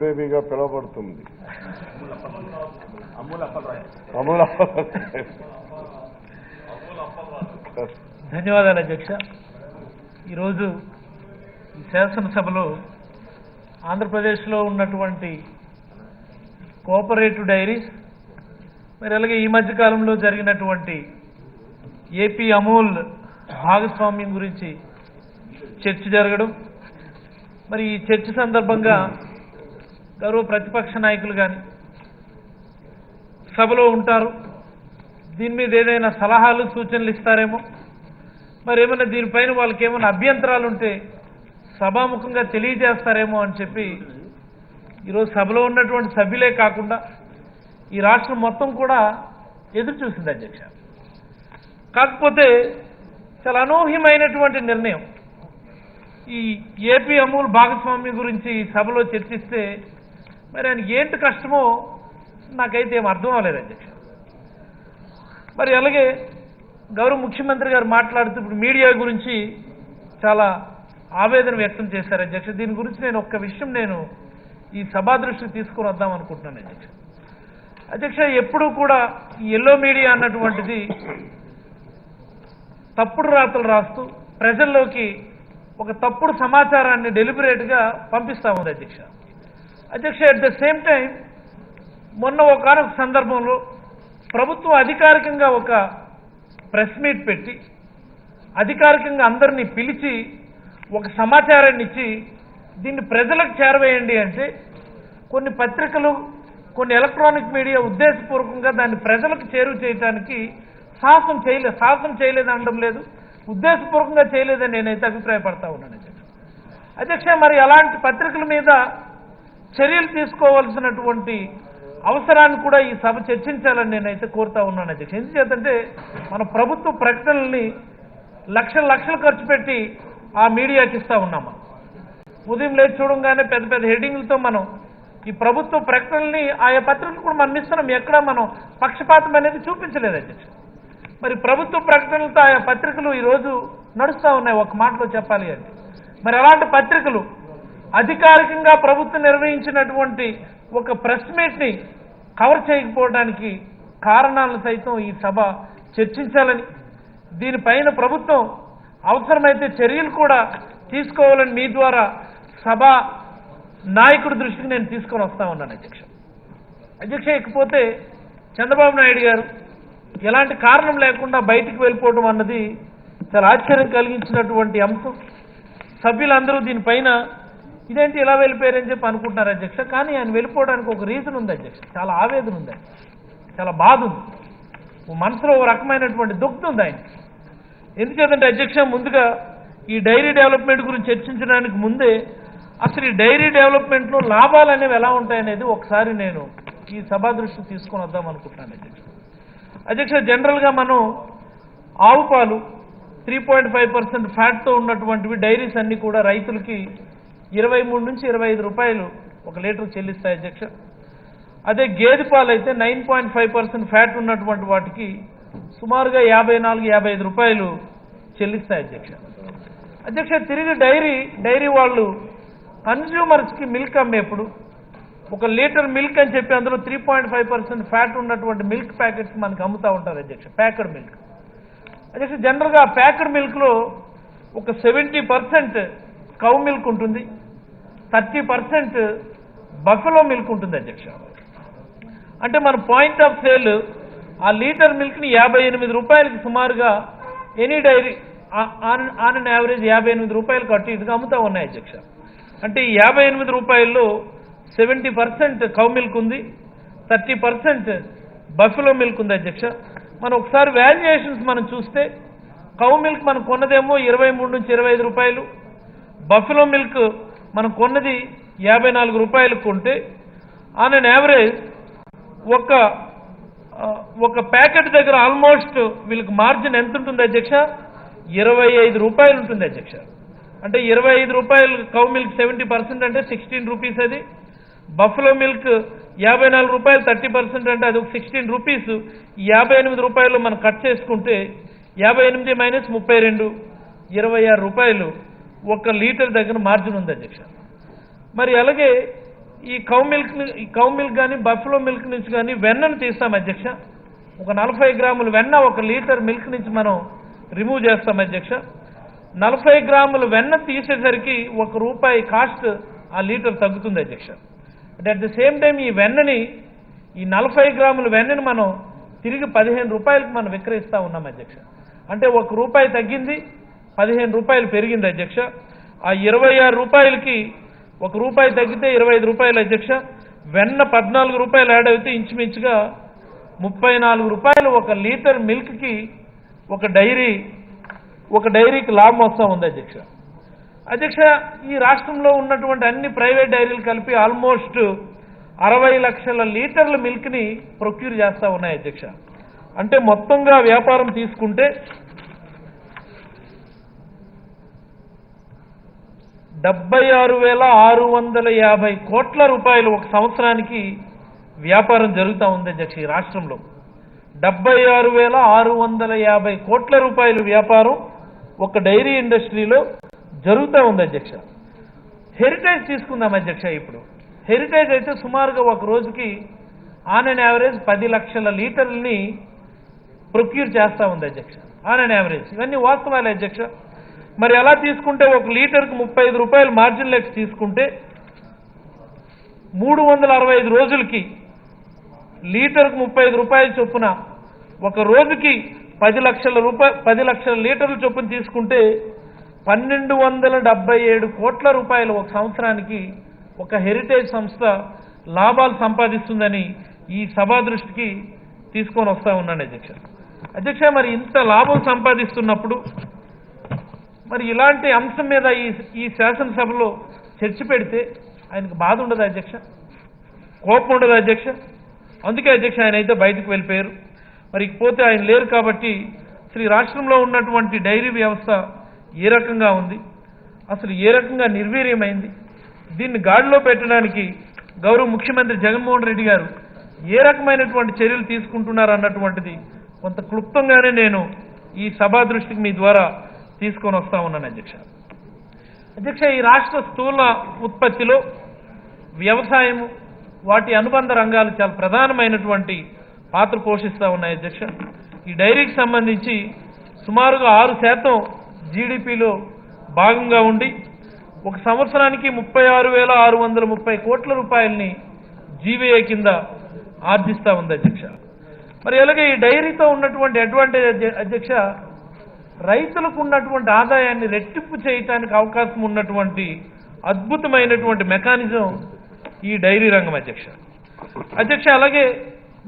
బేబీగా పిలువబడుతుంది. ధన్యవాదాలు అధ్యక్ష. ఈరోజు ఈ శాసనసభలో ఆంధ్రప్రదేశ్లో ఉన్నటువంటి కోఆపరేటివ్ డైరీస్, మరి అలాగే ఈ మధ్యకాలంలో జరిగినటువంటి ఏపీ అమూల్ భాగస్వామ్యం గురించి చర్చ జరగడం, మరి ఈ చర్చ సందర్భంగా గౌరవ ప్రతిపక్ష నాయకులు కానీ సభలో ఉంటారు, దీని మీద ఏదైనా సలహాలు సూచనలు ఇస్తారేమో, మరి ఏమైనా దీనిపైన వాళ్ళకి ఏమైనా అభ్యంతరాలు ఉంటే సభాముఖంగా తెలియజేస్తారేమో అని చెప్పి ఈరోజు సభలో ఉన్నటువంటి సభ్యులే కాకుండా ఈ రాష్ట్రం మొత్తం కూడా ఎదురు చూసింది అధ్యక్ష. కాకపోతే చాలా అనూహ్యమైనటువంటి నిర్ణయం. ఈ ఏపీ అమూల్ భాగస్వామ్యం గురించి సభలో చర్చిస్తే మరి ఆయనకి ఏంటి కష్టమో నాకైతే ఏం అర్థం అవ్వలేదు అధ్యక్ష. మరి అలాగే గౌరవ ముఖ్యమంత్రి గారు మాట్లాడుతూ ఇప్పుడు మీడియా గురించి చాలా ఆవేదన వ్యక్తం చేశారు అధ్యక్ష. దీని గురించి నేను ఒక్క విషయం నేను ఈ సభా దృష్టికి తీసుకుని వద్దాం అనుకుంటున్నాను అధ్యక్ష. అధ్యక్ష, ఎప్పుడూ కూడా ఈ ఎల్లో మీడియా అన్నటువంటిది తప్పుడు రాతలు రాస్తూ ప్రజల్లోకి ఒక తప్పుడు సమాచారాన్ని డెలిబరేట్గా పంపిస్తూ ఉంది అధ్యక్ష. అధ్యక్ష, అట్ ద సేమ్ టైం మొన్న ఒకనొక సందర్భంలో ప్రభుత్వం అధికారికంగా ఒక ప్రెస్ మీట్ పెట్టి అధికారికంగా అందరినీ పిలిచి ఒక సమాచారాన్ని ఇచ్చి దీన్ని ప్రజలకు చేరవేయండి అంటే కొన్ని పత్రికలు, కొన్ని ఎలక్ట్రానిక్ మీడియా ఉద్దేశపూర్వకంగా దాన్ని ప్రజలకు చేరువ చేయడానికి సాహసం చేయలేదు అనడం లేదు, ఉద్దేశపూర్వకంగా చేయలేదని నేనైతే అభిప్రాయపడతా ఉన్నాను అధ్యక్ష. అధ్యక్ష, మరి అలాంటి పత్రికల మీద చర్యలు తీసుకోవాల్సినటువంటి అవసరాన్ని కూడా ఈ సభ చర్చించాలని నేనైతే కోరుతా ఉన్నాను అధ్యక్ష. ఎందుచేతంటే మన ప్రభుత్వ ప్రకటనల్ని లక్షలు ఖర్చు పెట్టి ఆ మీడియాకి ఇస్తూ ఉన్నాము. ఉదయం లేచి చూడంగానే పెద్ద పెద్ద హెడ్డింగ్లతో మనం ఈ ప్రభుత్వ ప్రకటనల్ని ఆయా పత్రికలు కూడా మనం ఇస్తున్నాం. ఎక్కడ మనం పక్షపాతం అనేది చూపించలేదు అధ్యక్ష. మరి ప్రభుత్వ ప్రకటనలతో ఆయా పత్రికలు ఈరోజు నడుస్తూ ఉన్నాయి ఒక మాటలో చెప్పాలి అంటే. మరి అలాంటి పత్రికలు అధికారికంగా ప్రభుత్వం నిర్వహించినటువంటి ఒక ప్రెస్ మీట్ని కవర్ చేయకపోవడానికి కారణాలను సైతం ఈ సభ చర్చించాలని, దీనిపైన ప్రభుత్వం అవసరమైతే చర్యలు కూడా తీసుకోవాలని మీ ద్వారా సభ నాయకుడి దృష్టికి నేను తీసుకొని వస్తా ఉన్నాను అధ్యక్ష. అధ్యక్ష, ఇకపోతే చంద్రబాబు నాయుడు గారు ఎలాంటి కారణం లేకుండా బయటికి వెళ్ళిపోవడం అన్నది చాలా ఆశ్చర్యం కలిగించినటువంటి అంశం. సభ్యులందరూ దీనిపైన ఇదేంటి ఇలా వెళ్ళిపోయారని చెప్పి అనుకుంటున్నారు అధ్యక్ష. కానీ ఆయన వెళ్ళిపోవడానికి ఒక రీజన్ ఉంది అధ్యక్ష. చాలా ఆవేదన ఉంది, చాలా బాధ ఉంది, మనసులో ఒక రకమైనటువంటి దుఃఖం ఉంది ఆయన. ఎందుకంటే అధ్యక్ష, ముందుగా ఈ డైరీ డెవలప్మెంట్ గురించి చర్చించడానికి ముందే అసలు ఈ డైరీ డెవలప్మెంట్లో లాభాలు అనేవి ఎలా ఉంటాయనేది ఒకసారి నేను ఈ సభా దృష్టికి తీసుకొని వద్దాం అనుకుంటున్నాను అధ్యక్ష. అధ్యక్ష, జనరల్గా మనం ఆవు పాలు 3.5% ఫ్యాట్తో ఉన్నటువంటివి డైరీస్ అన్నీ కూడా రైతులకి 23 నుంచి 25 రూపాయలు ఒక లీటర్ చెల్లిస్తాయి అధ్యక్ష. అదే గేదె పాలు అయితే 9.5% ఫ్యాట్ ఉన్నటువంటి వాటికి సుమారుగా 54-55 రూపాయలు చెల్లిస్తాయి అధ్యక్ష. అధ్యక్ష, తిరిగి డైరీ వాళ్ళు కన్జ్యూమర్స్కి మిల్క్ అమ్మేప్పుడు ఒక లీటర్ మిల్క్ అని చెప్పి అందులో 3.5% ఫ్యాట్ ఉన్నటువంటి మిల్క్ ప్యాకెట్స్ మనకు అమ్ముతూ ఉంటారు అధ్యక్ష, ప్యాకెడ్ మిల్క్. అధ్యక్ష, జనరల్గా ప్యాకెడ్ మిల్క్లో ఒక 70% కౌ మిల్క్ ఉంటుంది, 30% బఫెలో మిల్క్ ఉంటుంది అధ్యక్ష. అంటే మన పాయింట్ ఆఫ్ సేల్ ఆ లీటర్ మిల్క్ని 58 రూపాయలకి సుమారుగా any dairy on an average 58 రూపాయలకు అటు ఇటుగా అమ్ముతూ ఉన్నాయి అధ్యక్ష. అంటే ఈ 58 రూపాయల్లో 70% కౌ మిల్క్ ఉంది, 30% బఫెలో మిల్క్ ఉంది అధ్యక్ష. మనం ఒకసారి వాల్యుయేషన్స్ మనం చూస్తే కౌ మిల్క్ మనం కొన్నదేమో 23 నుంచి 25 రూపాయలు, బఫెలో మిల్క్ మనం కొన్నది 54 రూపాయలకు కొంటే ఆన్ అన్ యావరేజ్ ఒక ప్యాకెట్ దగ్గర ఆల్మోస్ట్ వీళ్ళకి మార్జిన్ ఎంత ఉంటుంది అధ్యక్ష? 25 రూపాయలు ఉంటుంది అధ్యక్ష. అంటే 25 రూపాయలు కౌ మిల్క్ 70% అంటే 16 రూపీస్, అది బఫెలో మిల్క్ 54 రూపాయలు 30% అంటే అది ఒక 16 రూపీస్. 58 రూపాయలు మనం కట్ చేసుకుంటే 58 మైనస్ 32 26 రూపాయలు ఒక లీటర్ దగ్గర మార్జిన్ ఉంది అధ్యక్ష. మరి అలాగే ఈ కౌ మిల్క్ కానీ బఫ్లో మిల్క్ నుంచి కానీ వెన్నను తీస్తాం అధ్యక్ష. ఒక 40 గ్రాముల వెన్న 1 లీటర్ మిల్క్ నుంచి మనం రిమూవ్ చేస్తాం అధ్యక్ష. 40 గ్రాముల వెన్న తీసేసరికి ₹1 కాస్ట్ ఆ లీటర్ తగ్గుతుంది అధ్యక్ష. అట్ ద సేమ్ టైం ఈ వెన్నని ఈ 40 గ్రాముల వెన్నని మనం తిరిగి ₹15 మనం విక్రయిస్తూ ఉన్నాం అధ్యక్ష. అంటే ₹1 తగ్గింది, ₹15 పెరిగింది అధ్యక్ష. ఆ ₹26కి ₹1 తగ్గితే ₹25 అధ్యక్ష. వెన్న ₹14 యాడ్ అయితే ఇంచుమించుగా ₹34 1 లీటర్ మిల్క్కి ఒక డైరీకి లాభం వస్తూ ఉంది అధ్యక్ష. అధ్యక్ష, ఈ రాష్ట్రంలో ఉన్నటువంటి అన్ని ప్రైవేట్ డైరీలు కలిపి ఆల్మోస్ట్ 60 లక్షల లీటర్ల మిల్క్ని ప్రొక్యూర్ చేస్తూ ఉన్నాయి అధ్యక్ష. అంటే మొత్తంగా వ్యాపారం తీసుకుంటే 76,650 కోట్ల రూపాయలు ఒక సంవత్సరానికి వ్యాపారం జరుగుతూ ఉంది అధ్యక్ష. ఈ రాష్ట్రంలో 76,650 కోట్ల రూపాయలు వ్యాపారం ఒక డైరీ ఇండస్ట్రీలో జరుగుతూ ఉంది అధ్యక్ష. హెరిటేజ్ తీసుకుందాం అధ్యక్ష. ఇప్పుడు హెరిటేజ్ అయితే సుమారుగా ఒక రోజుకి ఆన్ అండ్ యావరేజ్ 10 లక్షల లీటర్లని ప్రొక్యూర్ చేస్తూ ఉంది అధ్యక్ష. ఆన్ అండ్ యావరేజ్ ఇవన్నీ వాస్తవాలే అధ్యక్ష. మరి అలా తీసుకుంటే 1 లీటర్కి ₹35 మార్జిన్ లెక్స్ తీసుకుంటే 365 రోజులకి లీటర్కు ₹35 చొప్పున ఒక రోజుకి 10 లక్షల లీటర్ల చొప్పున తీసుకుంటే 1277 కోట్ల రూపాయలు ఒక సంవత్సరానికి ఒక హెరిటేజ్ సంస్థ లాభాలు సంపాదిస్తుందని ఈ సభా దృష్టికి తీసుకొని వస్తూ ఉన్నాను అధ్యక్ష. అధ్యక్ష, మరి ఇంత లాభం సంపాదిస్తున్నప్పుడు మరి ఇలాంటి అంశం మీద ఈ శాసనసభలో చర్చ పెడితే ఆయనకు బాధ ఉండదు అధ్యక్ష, కోపం ఉండదు అధ్యక్ష. అందుకే అధ్యక్ష ఆయన అయితే బయటకు వెళ్ళిపోయారు. మరి పోతే ఆయన లేరు కాబట్టి శ్రీ రాష్ట్రంలో ఉన్నటువంటి డైరీ వ్యవస్థ ఏ రకంగా ఉంది, అసలు ఏ రకంగా నిర్వీర్యమైంది, దీన్ని గాడిలో పెట్టడానికి గౌరవ ముఖ్యమంత్రి జగన్మోహన్ రెడ్డి గారు ఏ రకమైనటువంటి చర్యలు తీసుకుంటున్నారు అన్నటువంటిది కొంత క్లుప్తంగానే నేను ఈ సభా దృష్టికి మీ ద్వారా తీసుకొని వస్తా ఉన్నాను అధ్యక్ష. అధ్యక్ష, ఈ రాష్ట్ర స్థూల ఉత్పత్తిలో వ్యవసాయము వాటి అనుబంధ రంగాలు చాలా ప్రధానమైనటువంటి పాత్ర పోషిస్తూ ఉన్నాయి అధ్యక్ష. ఈ డైరీకి సంబంధించి సుమారుగా 6% జీడిపిలో భాగంగా ఉండి ఒక సంవత్సరానికి 36,630 కోట్ల రూపాయలని జీవీఏ కింద ఆర్జిస్తూ ఉంది అధ్యక్ష. మరి అలాగే ఈ డైరీతో ఉన్నటువంటి అడ్వాంటేజ్ అధ్యక్ష, రైతులకు ఉన్నటువంటి ఆదాయాన్ని రెట్టింపు చేయడానికి అవకాశం ఉన్నటువంటి అద్భుతమైనటువంటి మెకానిజం ఈ డైరీ రంగం అధ్యక్ష. అలాగే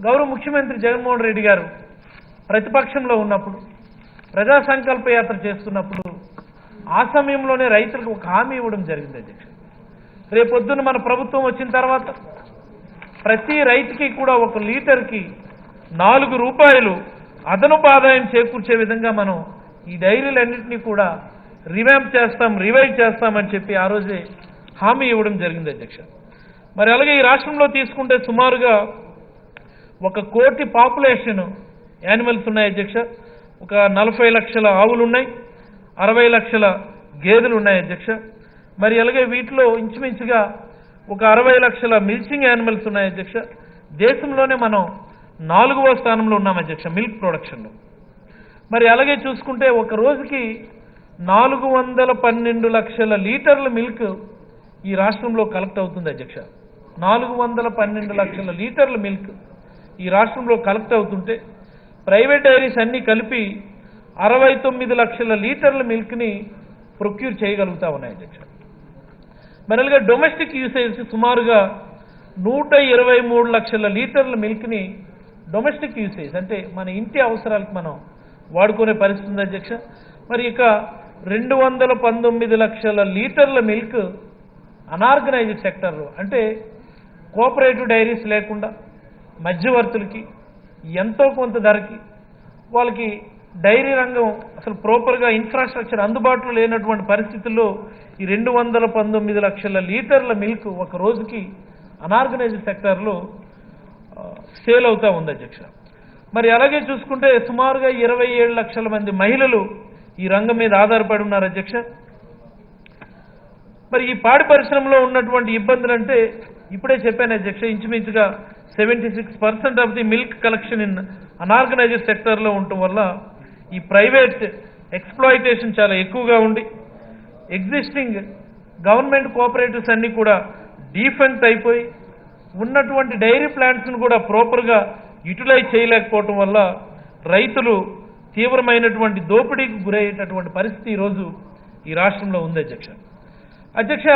గౌరవ ముఖ్యమంత్రి జగన్మోహన్ రెడ్డి గారు ప్రతిపక్షంలో ఉన్నప్పుడు ప్రజా సంకల్ప యాత్ర చేస్తున్నప్పుడు ఆ సమయంలోనే రైతులకు ఒక హామీ ఇవ్వడం జరిగింది అధ్యక్ష. రేపొద్దున మన ప్రభుత్వం వచ్చిన తర్వాత ప్రతి రైతుకి కూడా 1 లీటర్కి ₹4 అదనపు ఆదాయం చేకూర్చే విధంగా మనం ఈ డైరీలన్నింటినీ కూడా రివైవ్ చేస్తామని చెప్పి ఆ రోజే హామీ ఇవ్వడం జరిగింది అధ్యక్ష. మరి అలాగే ఈ రాష్ట్రంలో తీసుకుంటే సుమారుగా 1 కోటి పాపులేషన్ యానిమల్స్ ఉన్నాయి అధ్యక్ష. ఒక 40 లక్షల ఆవులు ఉన్నాయి, 60 లక్షల గేదెలు ఉన్నాయి అధ్యక్ష. మరి అలాగే వీటిలో ఇంచుమించుగా ఒక 60 లక్షల మిల్చింగ్ యానిమల్స్ ఉన్నాయి అధ్యక్ష. దేశంలోనే మనం 4వ స్థానంలో ఉన్నాం అధ్యక్ష మిల్క్ ప్రొడక్షన్లో. మరి అలాగే చూసుకుంటే ఒక రోజుకి 412 లక్షల లీటర్ల మిల్క్ ఈ రాష్ట్రంలో కలెక్ట్ అవుతుంది అధ్యక్ష. 412 లక్షల లీటర్ల మిల్క్ ఈ రాష్ట్రంలో కలెక్ట్ అవుతుంటే ప్రైవేట్ డైరీస్ అన్నీ కలిపి 69 లక్షల లీటర్ల మిల్క్ని ప్రొక్యూర్ చేయగలుగుతా ఉన్నాయి అధ్యక్ష. మరలుగా డొమెస్టిక్ యూసేజ్ సుమారుగా 123 లక్షల లీటర్ల మిల్క్ని డొమెస్టిక్ యూసేజ్ అంటే మన ఇంటి అవసరాలకు మనం వాడుకునే పరిస్థితి ఉంది అధ్యక్ష. మరి ఇక 219 లక్షల లీటర్ల మిల్క్ అనార్గనైజ్డ్ సెక్టర్లో అంటే కోఆపరేటివ్ డైరీస్ లేకుండా మధ్యవర్తులకి ఎంతో కొంత ధరకి వాళ్ళకి డైరీ రంగం అసలు ప్రాపర్గా ఇన్ఫ్రాస్ట్రక్చర్ అందుబాటులో లేనటువంటి పరిస్థితుల్లో ఈ 219 లక్షల లీటర్ల మిల్క్ ఒక రోజుకి అనార్గనైజ్డ్ సెక్టార్లో సేల్ అవుతూ ఉంది అధ్యక్ష. మరి అలాగే చూసుకుంటే సుమారుగా 27 లక్షల మంది మహిళలు ఈ రంగం మీద ఆధారపడి ఉన్నారు అధ్యక్ష. మరి ఈ పాడి పరిశ్రమలో ఉన్నటువంటి ఇబ్బందులు అంటే ఇప్పుడే చెప్పాను అధ్యక్ష, ఇంచుమించుగా 76% of the milk collection in unorganised సెక్టర్లో ఉండటం వల్ల ఈ ప్రైవేట్ ఎక్స్ప్లాయిటేషన్ చాలా ఎక్కువగా ఉండి ఎగ్జిస్టింగ్ గవర్నమెంట్ కోఆపరేటివ్స్ అన్నీ కూడా డీఫంక్ట్ అయిపోయి ఉన్నటువంటి డైరీ ప్లాంట్స్ను కూడా ప్రాపర్గా యూటిలైజ్ చేయలేకపోవటం వల్ల రైతులు తీవ్రమైనటువంటి దోపిడీకి గురయ్యేటటువంటి పరిస్థితి ఈరోజు ఈ రాష్ట్రంలో ఉంది అధ్యక్ష. అధ్యక్ష,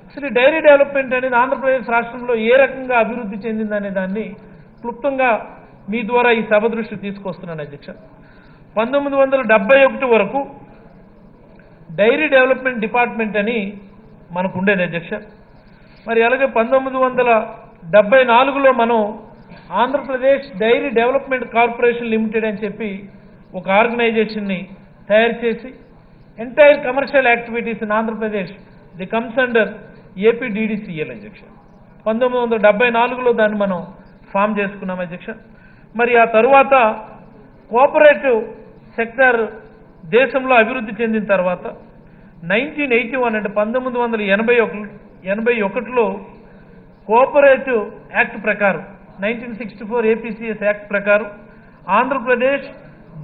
అసలు డైరీ డెవలప్మెంట్ అనేది ఆంధ్రప్రదేశ్ రాష్ట్రంలో ఏ రకంగా అభివృద్ధి చెందిందనే దాన్ని క్లుప్తంగా మీ ద్వారా ఈ సభ దృష్టి తీసుకొస్తున్నాను అధ్యక్ష. 1971 వరకు డైరీ డెవలప్మెంట్ డిపార్ట్మెంట్ అని మనకు ఉండేది అధ్యక్ష. మరి అలాగే 1974లో మనం Andhra Pradesh dairy development corporation limited అని చెప్పి ఒక ఆర్గనైజేషన్ని తయారు చేసి entire commercial activities in Andhra Pradesh the comes under APDDCL అధ్యక్ష. 1974లో దాన్ని మనం ఫామ్ చేసుకున్నాం అధ్యక్ష. మరి ఆ తరువాత కోఆపరేటివ్ సెక్టర్ దేశంలో అభివృద్ధి చెందిన తర్వాత 1981 అంటే 1981లో కోఆపరేటివ్ యాక్ట్ ప్రకారం 1964 ఏపీసీఎస్ యాక్ట్ ప్రకారం Andhra Pradesh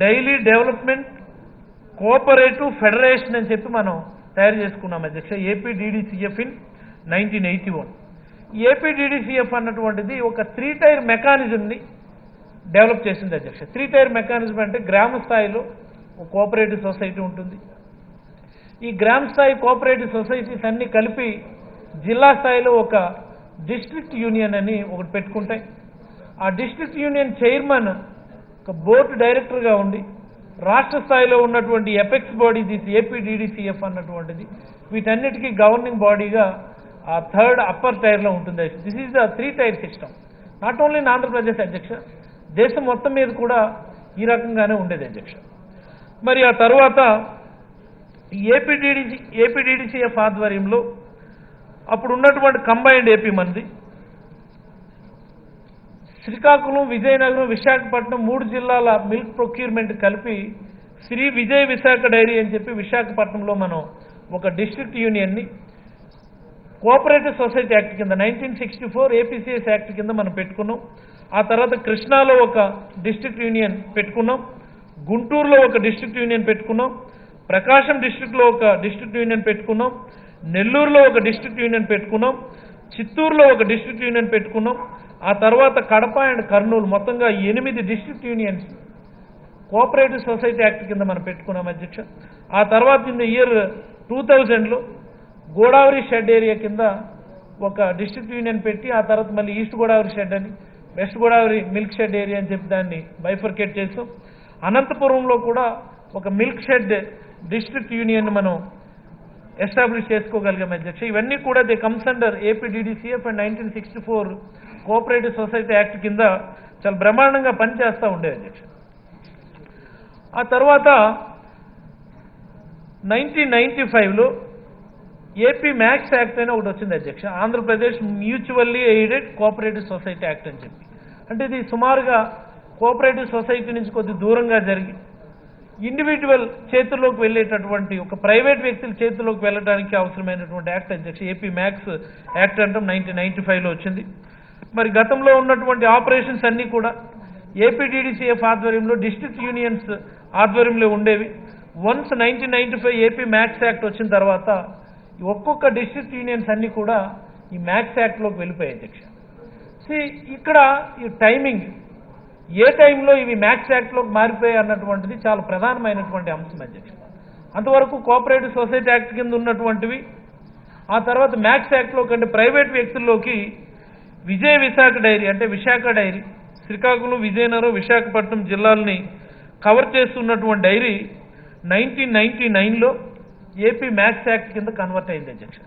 daily development cooperative federation అని చెప్పి మనం తయారు చేసుకున్నాం అధ్యక్ష, ఏపీడీడీసీఎఫ్ ఇన్ 1981. ఈ ఏపీడీడీసీఎఫ్ అన్నటువంటిది ఒక 3 టైర్ మెకానిజంని డెవలప్ చేసింది అధ్యక్ష. 3 టైర్ మెకానిజం అంటే గ్రామ స్థాయిలో ఒక కోఆపరేటివ్ సొసైటీ ఉంటుంది. ఈ గ్రామ స్థాయి కోఆపరేటివ్ సొసైటీస్ అన్ని కలిపి జిల్లా స్థాయిలో ఒక డిస్ట్రిక్ట్ యూనియన్ అని ఒకటి పెట్టుకుంటాయి. ఆ డిస్ట్రిక్ట్ యూనియన్ చైర్మన్ ఒక బోర్డు డైరెక్టర్గా ఉండి రాష్ట్ర స్థాయిలో ఉన్నటువంటి ఎపెక్స్ బాడీ దిస్ ఏపీడీడీసీఎఫ్ అన్నటువంటిది వీటన్నిటికీ గవర్నింగ్ బాడీగా ఆ థర్డ్ అప్పర్ టైర్లో ఉంటుంది. This is the 3 tyre system. Not only in Andhra Pradesh అధ్యక్ష, దేశం మొత్తం మీద కూడా ఈ రకంగానే ఉండేది అధ్యక్ష. మరి ఆ తర్వాత ఏపీడీడీసీఎఫ్ ఆధ్వర్యంలో అప్పుడు ఉన్నటువంటి కంబైన్డ్ ఏపీ మంది శ్రీకాకుళం, విజయనగరం, విశాఖపట్నం 3 జిల్లాల మిల్క్ ప్రొక్యూర్మెంట్ కలిపి శ్రీ విజయ్ విశాఖ డైరీ అని చెప్పి విశాఖపట్నంలో మనం ఒక డిస్ట్రిక్ట్ యూనియన్ని కోఆపరేటివ్ సొసైటీ యాక్ట్ కింద 1964 ఏపీసీఎస్ యాక్ట్ కింద మనం పెట్టుకున్నాం. ఆ తర్వాత కృష్ణాలో ఒక డిస్ట్రిక్ట్ యూనియన్ పెట్టుకున్నాం, గుంటూరులో ఒక డిస్ట్రిక్ట్ యూనియన్ పెట్టుకున్నాం, ప్రకాశం డిస్ట్రిక్ట్లో ఒక డిస్ట్రిక్ట్ యూనియన్ పెట్టుకున్నాం, నెల్లూరులో ఒక డిస్ట్రిక్ట్ యూనియన్ పెట్టుకున్నాం, చిత్తూరులో ఒక డిస్ట్రిక్ట్ యూనియన్ పెట్టుకున్నాం. ఆ తర్వాత కడప అండ్ కర్నూలు మొత్తంగా 8 district unions cooperative society act కింద మనం పెట్టుకున్నాం అధ్యక్ష. ఆ తర్వాత ఇన్ ద ఇయర్ 2000లో గోదావరి షెడ్ ఏరియా కింద ఒక డిస్ట్రిక్ట్ యూనియన్ పెట్టి ఆ తర్వాత మళ్ళీ ఈస్ట్ గోదావరి షెడ్ అని west Godavari milk shed area అని చెప్పి దాన్ని బైఫర్కేట్ చేస్తాం. అనంతపురంలో కూడా ఒక మిల్క్ షెడ్ డిస్ట్రిక్ట్ యూనియన్ మనం ఎస్టాబ్లిష్ చేసుకోగలిగాం అధ్యక్ష. ఇవన్నీ కూడా the comes under APDDCF and 1964 cooperative society act కింద చాలా బ్రహ్మాండంగా పనిచేస్తూ ఉండేది అధ్యక్ష. ఆ తర్వాత 1995లో ఏపీ మ్యాక్స్ యాక్ట్ అని ఒకటి వచ్చింది అధ్యక్ష, Andhra Pradesh mutually aided cooperative society act అని చెప్పి. అంటే ఇది సుమారుగా కోఆపరేటివ్ సొసైటీ నుంచి కొద్ది దూరంగా జరిగి ఇండివిజువల్ చేతుల్లోకి వెళ్ళేటటువంటి ఒక ప్రైవేట్ వ్యక్తుల చేతుల్లోకి వెళ్ళడానికి అవసరమైనటువంటి యాక్ట్ అధ్యక్ష. ఏపీ మ్యాక్స్ యాక్ట్ అంటాం 1995లో వచ్చింది. మరి గతంలో ఉన్నటువంటి ఆపరేషన్స్ అన్నీ కూడా ఏపీడీడీసీఎఫ్ ఆధ్వర్యంలో డిస్ట్రిక్ట్ యూనియన్స్ ఆధ్వర్యంలో ఉండేవి. వన్స్ 1995 ఏపీ మ్యాక్స్ యాక్ట్ వచ్చిన తర్వాత ఒక్కొక్క డిస్ట్రిక్ట్ యూనియన్స్ అన్నీ కూడా ఈ మ్యాక్స్ యాక్ట్లోకి వెళ్ళిపోయాయి అధ్యక్ష. ఇక్కడ ఈ టైమింగ్ ఏ టైంలో ఇవి మ్యాక్స్ యాక్ట్లోకి మారిపోయాయి అన్నటువంటిది చాలా ప్రధానమైనటువంటి అంశం అధ్యక్ష. అంతవరకు కోఆపరేటివ్ సొసైటీ యాక్ట్ కింద ఉన్నటువంటివి ఆ తర్వాత మ్యాక్స్ యాక్ట్లో కంటే ప్రైవేట్ వ్యక్తుల్లోకి విజయ విశాఖ డైరీ అంటే విశాఖ డైరీ శ్రీకాకుళం, విజయనగరం, విశాఖపట్నం జిల్లాలని కవర్ చేస్తున్నటువంటి డైరీ 1999లో ఏపీ మ్యాక్స్ యాక్ట్ కింద కన్వర్ట్ అయింది అధ్యక్ష.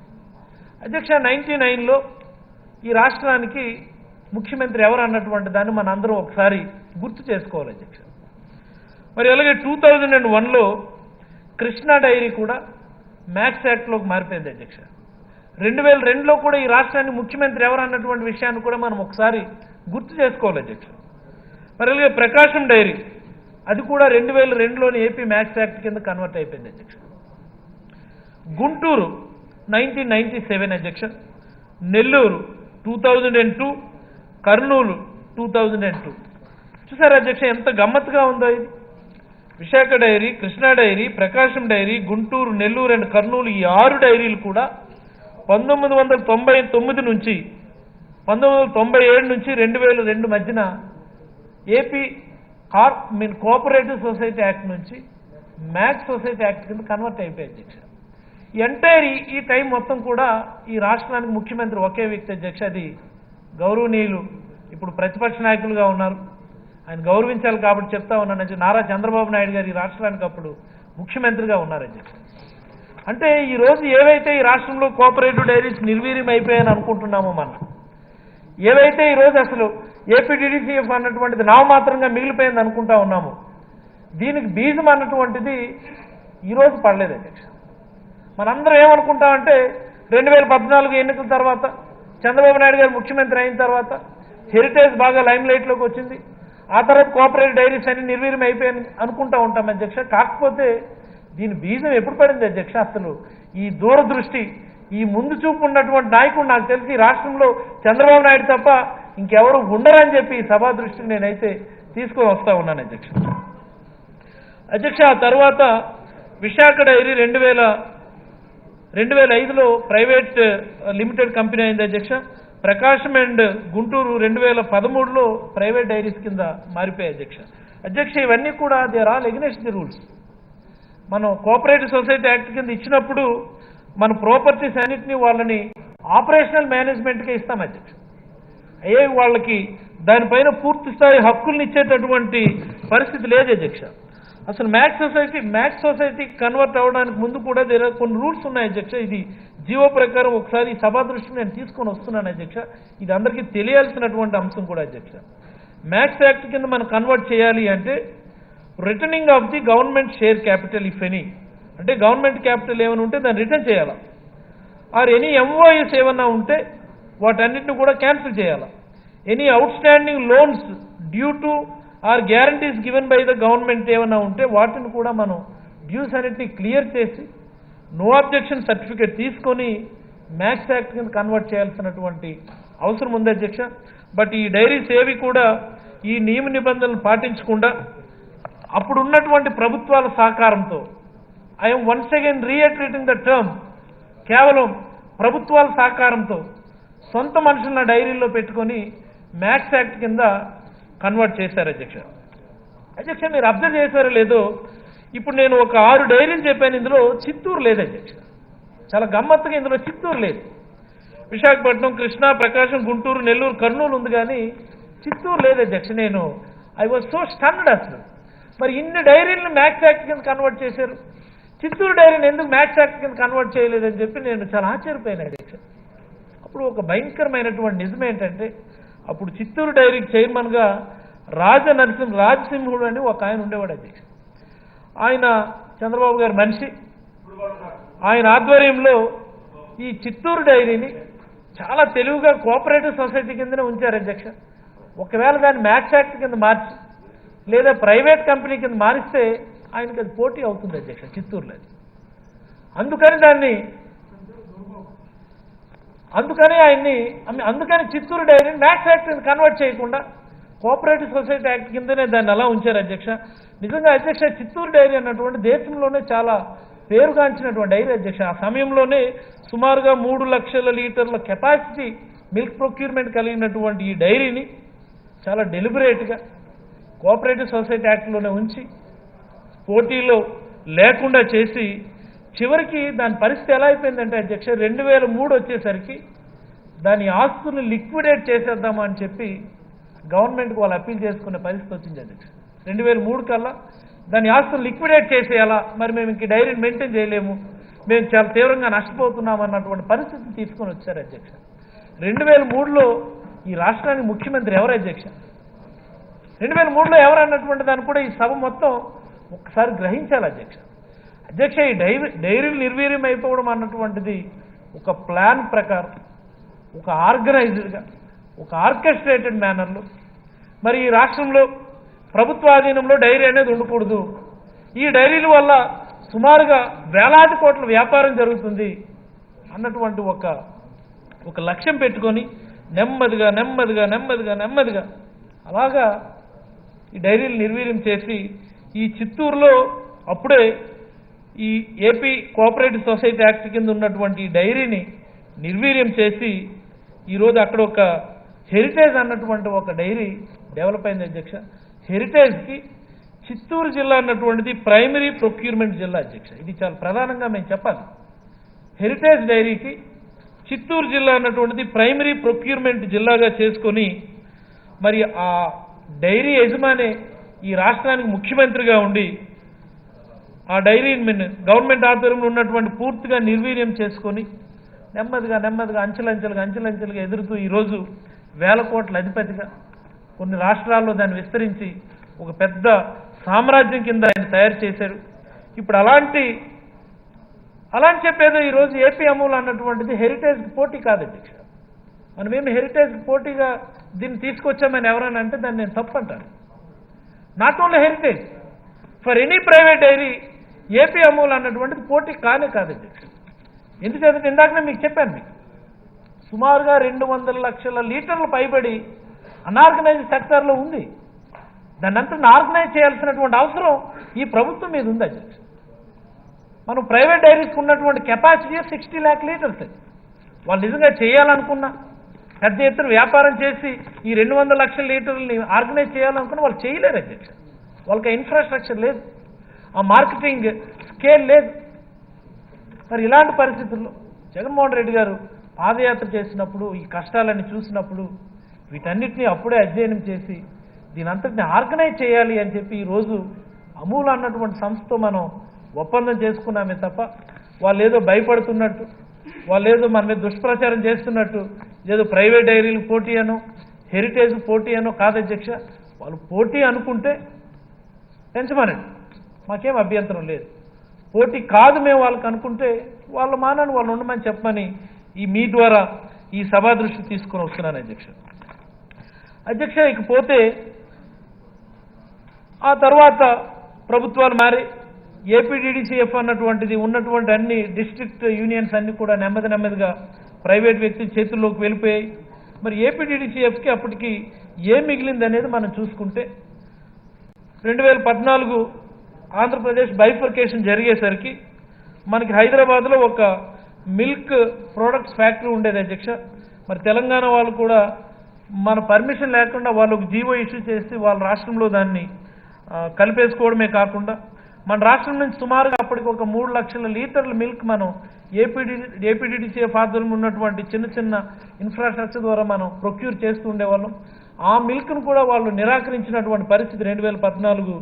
1999లో ఈ రాష్ట్రానికి ముఖ్యమంత్రి ఎవరు అన్నటువంటి దాన్ని మన అందరూ ఒకసారి గుర్తు చేసుకోవాలి అధ్యక్ష. మరి అలాగే 2001లో కృష్ణా డైరీ కూడా మ్యాక్స్ యాక్ట్లోకి మారిపోయింది అధ్యక్ష. 2002లో కూడా ఈ రాష్ట్రాన్ని ముఖ్యమంత్రి ఎవరు అన్నటువంటి విషయాన్ని కూడా మనం ఒకసారి గుర్తు చేసుకోవాలి అధ్యక్ష. మరి అలాగే ప్రకాశం డైరీ అది కూడా 2002లోని ఏపీ మ్యాక్స్ యాక్ట్ కింద కన్వర్ట్ అయిపోయింది అధ్యక్ష. గుంటూరు 1997 అధ్యక్ష, నెల్లూరు 2002, కర్నూలు 2002. చూసారు అధ్యక్ష ఎంత గమ్మత్తుగా ఉందో ఇది. Visakha dairy, Krishna dairy, Prakasam dairy, Guntur, Nellore and Kurnool ఈ 6 డైరీలు కూడా 1999 నుంచి 1997 నుంచి 2002 మధ్యన ఏపీ కోఆపరేటివ్ సొసైటీ యాక్ట్ నుంచి మ్యాక్స్ సొసైటీ యాక్ట్ కింద కన్వర్ట్ అయిపోయాయి అధ్యక్ష. ఎంటైర్ ఈ టైం మొత్తం కూడా ఈ రాష్ట్రానికి ముఖ్యమంత్రి ఒకే వ్యక్తి అధ్యక్ష, అది గౌరవనీయులు ఇప్పుడు ప్రతిపక్ష నాయకులుగా ఉన్నారు, ఆయన గౌరవించాలి కాబట్టి చెప్తా ఉన్నాను, నారా చంద్రబాబు నాయుడు గారు ఈ రాష్ట్రానికి అప్పుడు ముఖ్యమంత్రిగా ఉన్నారు అధ్యక్ష. అంటే ఈరోజు ఏవైతే ఈ రాష్ట్రంలో కోఆపరేటివ్ డైరీస్ నిర్వీర్యం అయిపోయాయని అనుకుంటున్నామో మనం, ఏవైతే ఈరోజు అసలు ఏపీడీడీసీఎఫ్ అన్నటువంటిది నామమాత్రంగా మిగిలిపోయింది అనుకుంటా ఉన్నాము, దీనికి బీజం అన్నటువంటిది ఈరోజు పడలేదు అధ్యక్ష. మనందరం ఏమనుకుంటామంటే 2014 ఎన్నికల తర్వాత చంద్రబాబు నాయుడు గారు ముఖ్యమంత్రి అయిన తర్వాత హెరిటేజ్ బాగా లైమ్ లైట్లోకి వచ్చింది, ఆ తర్వాత కోఆపరేటివ్ డైరీస్ అన్ని నిర్వీర్యం అయిపోయాయని అనుకుంటా ఉంటాం అధ్యక్ష. కాకపోతే దీని బీజం ఎప్పుడు పడింది అధ్యక్ష? అసలు ఈ దూరదృష్టి, ఈ ముందు చూపు ఉన్నటువంటి నాయకుడు నాకు తెలిసి ఈ రాష్ట్రంలో చంద్రబాబు నాయుడు తప్ప ఇంకెవరు ఉండరని చెప్పి ఈ సభా దృష్టిని నేనైతే తీసుకొని వస్తా ఉన్నాను అధ్యక్ష. అధ్యక్ష ఆ తర్వాత విశాఖ డైరీ 2005లో ప్రైవేట్ లిమిటెడ్ కంపెనీ అయింది అధ్యక్ష. ప్రకాశం అండ్ గుంటూరు 2013లో ప్రైవేట్ డైరీస్ కింద మారిపోయాయి అధ్యక్ష. అధ్యక్ష ఇవన్నీ కూడా they are all against the rules. మనం కోఆపరేటివ్ సొసైటీ యాక్ట్ కింద ఇచ్చినప్పుడు మన ప్రాపర్టీస్ అన్నింటినీ వాళ్ళని ఆపరేషనల్ మేనేజ్మెంట్కే ఇస్తాం అధ్యక్ష. అయ్యే వాళ్ళకి దానిపైన పూర్తి స్థాయి హక్కుల్ని ఇచ్చేటటువంటి పరిస్థితి లేదు అధ్యక్ష. అసలు మ్యాక్స్ సొసైటీ కన్వర్ట్ అవ్వడానికి ముందు కూడా కొన్ని రూల్స్ ఉన్నాయి అధ్యక్ష. ఇది జీవో ప్రకారం ఒకసారి ఈ సభా దృష్టిని నేను తీసుకొని వస్తున్నాను అధ్యక్ష. ఇది అందరికీ తెలియాల్సినటువంటి అంశం కూడా అధ్యక్ష. మ్యాక్స్ యాక్ట్ కింద మనం కన్వర్ట్ చేయాలి అంటే returning of the government share capital if any, అంటే గవర్నమెంట్ క్యాపిటల్ ఏమైనా ఉంటే దాన్ని రిటర్న్ చేయాలా, ఆర్ ఎనీ ఎంఓఎస్ ఏమన్నా ఉంటే వాటన్నిటిని కూడా క్యాన్సిల్ చేయాలా, any outstanding loans due to or guarantees given by the government ఏమన్నా ఉంటే వాటిని కూడా మనం డ్యూస్ అన్నిటిని క్లియర్ చేసి నో అబ్జెక్షన్ సర్టిఫికేట్ తీసుకొని మ్యాక్స్ యాక్ట్ కింద కన్వర్ట్ చేయాల్సినటువంటి అవసరం ఉంది అధ్యక్ష. బట్ ఈ డైరీస్ ఏవి కూడా ఈ నియమ నిబంధనలు పాటించకుండా అప్పుడు ఉన్నటువంటి ప్రభుత్వాల సహకారంతో, I'm once again reiterating the term, కేవలం ప్రభుత్వాల సహకారంతో సొంత మనుషుల డైరీల్లో పెట్టుకొని మ్యాక్స్ యాక్ట్ కింద కన్వర్ట్ చేశారు అధ్యక్ష. అధ్యక్ష మీరు అబ్జర్వ్ చేశారో లేదో, ఇప్పుడు నేను ఒక 6 డైరీలు చెప్పాను, ఇందులో చిత్తూరు లేదు అధ్యక్ష. చాలా గమ్మత్తుగా ఇందులో చిత్తూరు లేదు. విశాఖపట్నం, కృష్ణా, ప్రకాశం, గుంటూరు, నెల్లూరు, కర్నూలు ఉంది కానీ చిత్తూరు లేదు అధ్యక్ష. ఐ వాజ్ సో స్టన్డ్ అసలు. మరి ఇన్ని డైరీలను మ్యాక్స్ యాక్ట్ కింద కన్వర్ట్ చేశారు, చిత్తూరు డైరీని ఎందుకు మ్యాక్స్ యాక్ట్ కింద కన్వర్ట్ చేయలేదని చెప్పి నేను చాలా ఆశ్చర్యపోయాను అధ్యక్ష. అప్పుడు ఒక భయంకరమైనటువంటి నిజం ఏంటంటే, అప్పుడు చిత్తూరు డైరీకి చైర్మన్గా రాజసింహుడు అని ఒక ఆయన ఉండేవాడు అధ్యక్ష. ఆయన చంద్రబాబు గారి మనిషి. ఆయన ఆధ్వర్యంలో ఈ చిత్తూరు డైరీని చాలా తెలివిగా కోఆపరేటివ్ సొసైటీ కిందనే ఉంచారు అధ్యక్ష. ఒకవేళ దాన్ని మ్యాక్స్ యాక్ట్ కింద మార్చి లేదా ప్రైవేట్ కంపెనీ కింద మారిస్తే ఆయనకి అది పోటీ అవుతుంది అధ్యక్ష చిత్తూరులో. అందుకని చిత్తూరు డైరీని మ్యాక్స్ యాక్ట్ కింద కన్వర్ట్ చేయకుండా కోఆపరేటివ్ సొసైటీ యాక్ట్ కిందనే దాన్ని అలా ఉంచారు అధ్యక్ష. నిజంగా అధ్యక్ష చిత్తూరు డైరీ అన్నటువంటి దేశంలోనే చాలా పేరుగాంచినటువంటి డైరీ అధ్యక్ష. ఆ సమయంలోనే సుమారుగా 3 లక్షల లీటర్ల కెపాసిటీ మిల్క్ ప్రొక్యూర్మెంట్ కలిగినటువంటి ఈ డైరీని చాలా డెలిబరేట్గా కోఆపరేటివ్ సొసైటీ యాక్ట్లోనే ఉంచి పోటీలో లేకుండా చేసి చివరికి దాని పరిస్థితి ఎలా అయిపోయిందంటే అధ్యక్ష 2003 వచ్చేసరికి దాని ఆస్తులను లిక్విడేట్ చేసేద్దామా అని చెప్పి గవర్నమెంట్కి వాళ్ళు అప్పీల్ చేసుకునే పరిస్థితి వచ్చింది అధ్యక్ష. 2003 కల్లా దాని ఆస్తులను లిక్విడేట్ చేసేయాలా, మరి మేము ఇంక డైరీని మెయింటైన్ చేయలేము, మేము చాలా తీవ్రంగా నష్టపోతున్నాం అన్నటువంటి పరిస్థితిని తీసుకొని వచ్చారు అధ్యక్ష. 2003లో ఈ రాష్ట్రానికి ముఖ్యమంత్రి ఎవరు అధ్యక్ష? 2003లో ఎవరు అన్నటువంటి దాన్ని కూడా ఈ సభ మొత్తం ఒక్కసారి గ్రహించాలి అధ్యక్ష. అధ్యక్ష ఈ డైరీలు నిర్వీర్యం అయిపోవడం అన్నటువంటిది ఒక ప్లాన్ ప్రకారం, ఒక ఆర్గనైజ్డ్గా, ఒక ఆర్కెస్ట్రేటెడ్ మేనర్లో మరి ఈ రాష్ట్రంలో ప్రభుత్వ ఆధీనంలో డైరీ అనేది ఉండకూడదు, ఈ డైరీల వల్ల సుమారుగా వేలాది కోట్ల వ్యాపారం జరుగుతుంది అన్నటువంటి ఒక లక్ష్యం పెట్టుకొని నెమ్మదిగా నెమ్మదిగా నెమ్మదిగా నెమ్మదిగా అలాగా ఈ డైరీలు నిర్వీర్యం చేసి ఈ చిత్తూరులో అప్పుడే ఈ ఏపీ కోఆపరేటివ్ సొసైటీ యాక్ట్ కింద ఉన్నటువంటి ఈ డైరీని నిర్వీర్యం చేసి ఈరోజు అక్కడ ఒక హెరిటేజ్ అన్నటువంటి ఒక డైరీ డెవలప్ అయింది అధ్యక్ష. హెరిటేజ్కి చిత్తూరు జిల్లా అన్నటువంటిది ప్రైమరీ ప్రొక్యూర్మెంట్ జిల్లా అధ్యక్ష. ఇది చాలా ప్రధానంగా మేము చెప్పాలి. హెరిటేజ్ డైరీకి చిత్తూరు జిల్లా అన్నటువంటిది ప్రైమరీ ప్రొక్యూర్మెంట్ జిల్లాగా చేసుకొని మరి ఆ డైరీ యజమాని ఈ రాష్ట్రానికి ముఖ్యమంత్రిగా ఉండి ఆ డైరీని గవర్నమెంట్ ఆధ్వర్యంలో ఉన్నటువంటి పూర్తిగా నిర్వీర్యం చేసుకొని నెమ్మదిగా నెమ్మదిగా అంచెలంచెలుగా ఎదురుతూ ఈరోజు వేల కోట్ల అధిపతిగా కొన్ని రాష్ట్రాల్లో దాన్ని విస్తరించి ఒక పెద్ద సామ్రాజ్యం కింద ఆయన తయారు చేశారు. ఇప్పుడు అలాంటి చెప్పేదో ఈరోజు ఏపీ అమూల్ అన్నటువంటిది హెరిటేజ్కి పోటీ కాదు అధ్యక్ష. మనమేమి హెరిటేజ్కి పోటీగా దీన్ని తీసుకొచ్చామని ఎవరైనా అంటే దాన్ని నేను తప్పు అంటాను. Not only Heritage, for any private dairy AP Amul అన్నటువంటిది పోటీ కాదు అధ్యక్ష. ఎందుకంటే ఇందాకనే మీకు చెప్పాను, మీకు సుమారుగా 200 లక్షల లీటర్లు పైబడి అనార్గనైజ్డ్ సెక్టార్లో ఉంది. దాన్ని అంతా ఆర్గనైజ్ చేయాల్సినటువంటి అవసరం ఈ ప్రభుత్వం మీద ఉంది అధ్యక్ష. మనం ప్రైవేట్ డైరీస్కి ఉన్నటువంటి కెపాసిటీ 60 lakh లీటర్స్. వాళ్ళు నిజంగా చేయాలనుకున్నా పెద్ద ఎత్తున వ్యాపారం చేసి ఈ 200 లక్షల లీటర్లని ఆర్గనైజ్ చేయాలనుకున్నా వాళ్ళు చేయలేరు అధ్యక్ష. వాళ్ళకి ఇన్ఫ్రాస్ట్రక్చర్ లేదు, ఆ మార్కెటింగ్ స్కేల్ లేదు. మరి ఇలాంటి పరిస్థితుల్లో జగన్మోహన్ రెడ్డి గారు పాదయాత్ర చేసినప్పుడు ఈ కష్టాలని చూసినప్పుడు వీటన్నిటినీ అప్పుడే అధ్యయనం చేసి దీని అంతటిని ఆర్గనైజ్ చేయాలి అని చెప్పి ఈరోజు అమూల్ అన్నటువంటి సంస్థతో మనం ఒప్పందం చేసుకున్నామే తప్ప వాళ్ళు ఏదో భయపడుతున్నట్టు, వాళ్ళు ఏదో మన మీద దుష్ప్రచారం చేస్తున్నట్టు, ఏదో ప్రైవేట్ డైరీలు పోటీ అనో హెరిటేజ్ పోటీ అనో కాదు అధ్యక్ష. వాళ్ళు పోటీ అనుకుంటే పెంచమనండి, మాకేం అభ్యంతరం లేదు. పోటీ కాదు మేము వాళ్ళకి అనుకుంటే వాళ్ళ మానాన్ని వాళ్ళు ఉండమని చెప్పమని మీ ద్వారా ఈ సభా దృష్టి తీసుకొని వస్తున్నాను అధ్యక్ష. ఇకపోతే ఆ తర్వాత ప్రభుత్వాలు మారి ఏపీడీడీసీఎఫ్ అన్నటువంటిది ఉన్నటువంటి అన్ని డిస్ట్రిక్ట్ యూనియన్స్ అన్ని కూడా నెమ్మదిగా ప్రైవేట్ వ్యక్తి చేతుల్లోకి వెళ్ళిపోయాయి. మరి ఏపీడీడీసీఎఫ్కి అప్పటికి ఏం మిగిలింది అనేది మనం చూసుకుంటే 2014 ఆంధ్రప్రదేశ్ బైఫర్కేషన్ జరిగేసరికి మనకి హైదరాబాద్లో ఒక మిల్క్ ప్రొడక్ట్స్ ఫ్యాక్టరీ ఉండేది అధ్యక్ష. మరి తెలంగాణ వాళ్ళు కూడా మన పర్మిషన్ లేకుండా వాళ్ళు ఒక జీవో ఇష్యూ చేసి వాళ్ళ రాష్ట్రంలో దాన్ని కలిపేసుకోవడమే కాకుండా మన రాష్ట్రం నుంచి సుమారుగా అప్పటికి ఒక 3 లక్షల లీటర్ల మిల్క్ మనం ఏపీడీడీసీఎఫ్ ఆధ్వర్యంలో ఉన్నటువంటి చిన్న ఇన్ఫ్రాస్ట్రక్చర్ ద్వారా మనం ప్రొక్యూర్ చేస్తూ ఉండేవాళ్ళం. ఆ మిల్క్ను కూడా వాళ్ళు నిరాకరించినటువంటి పరిస్థితి 2014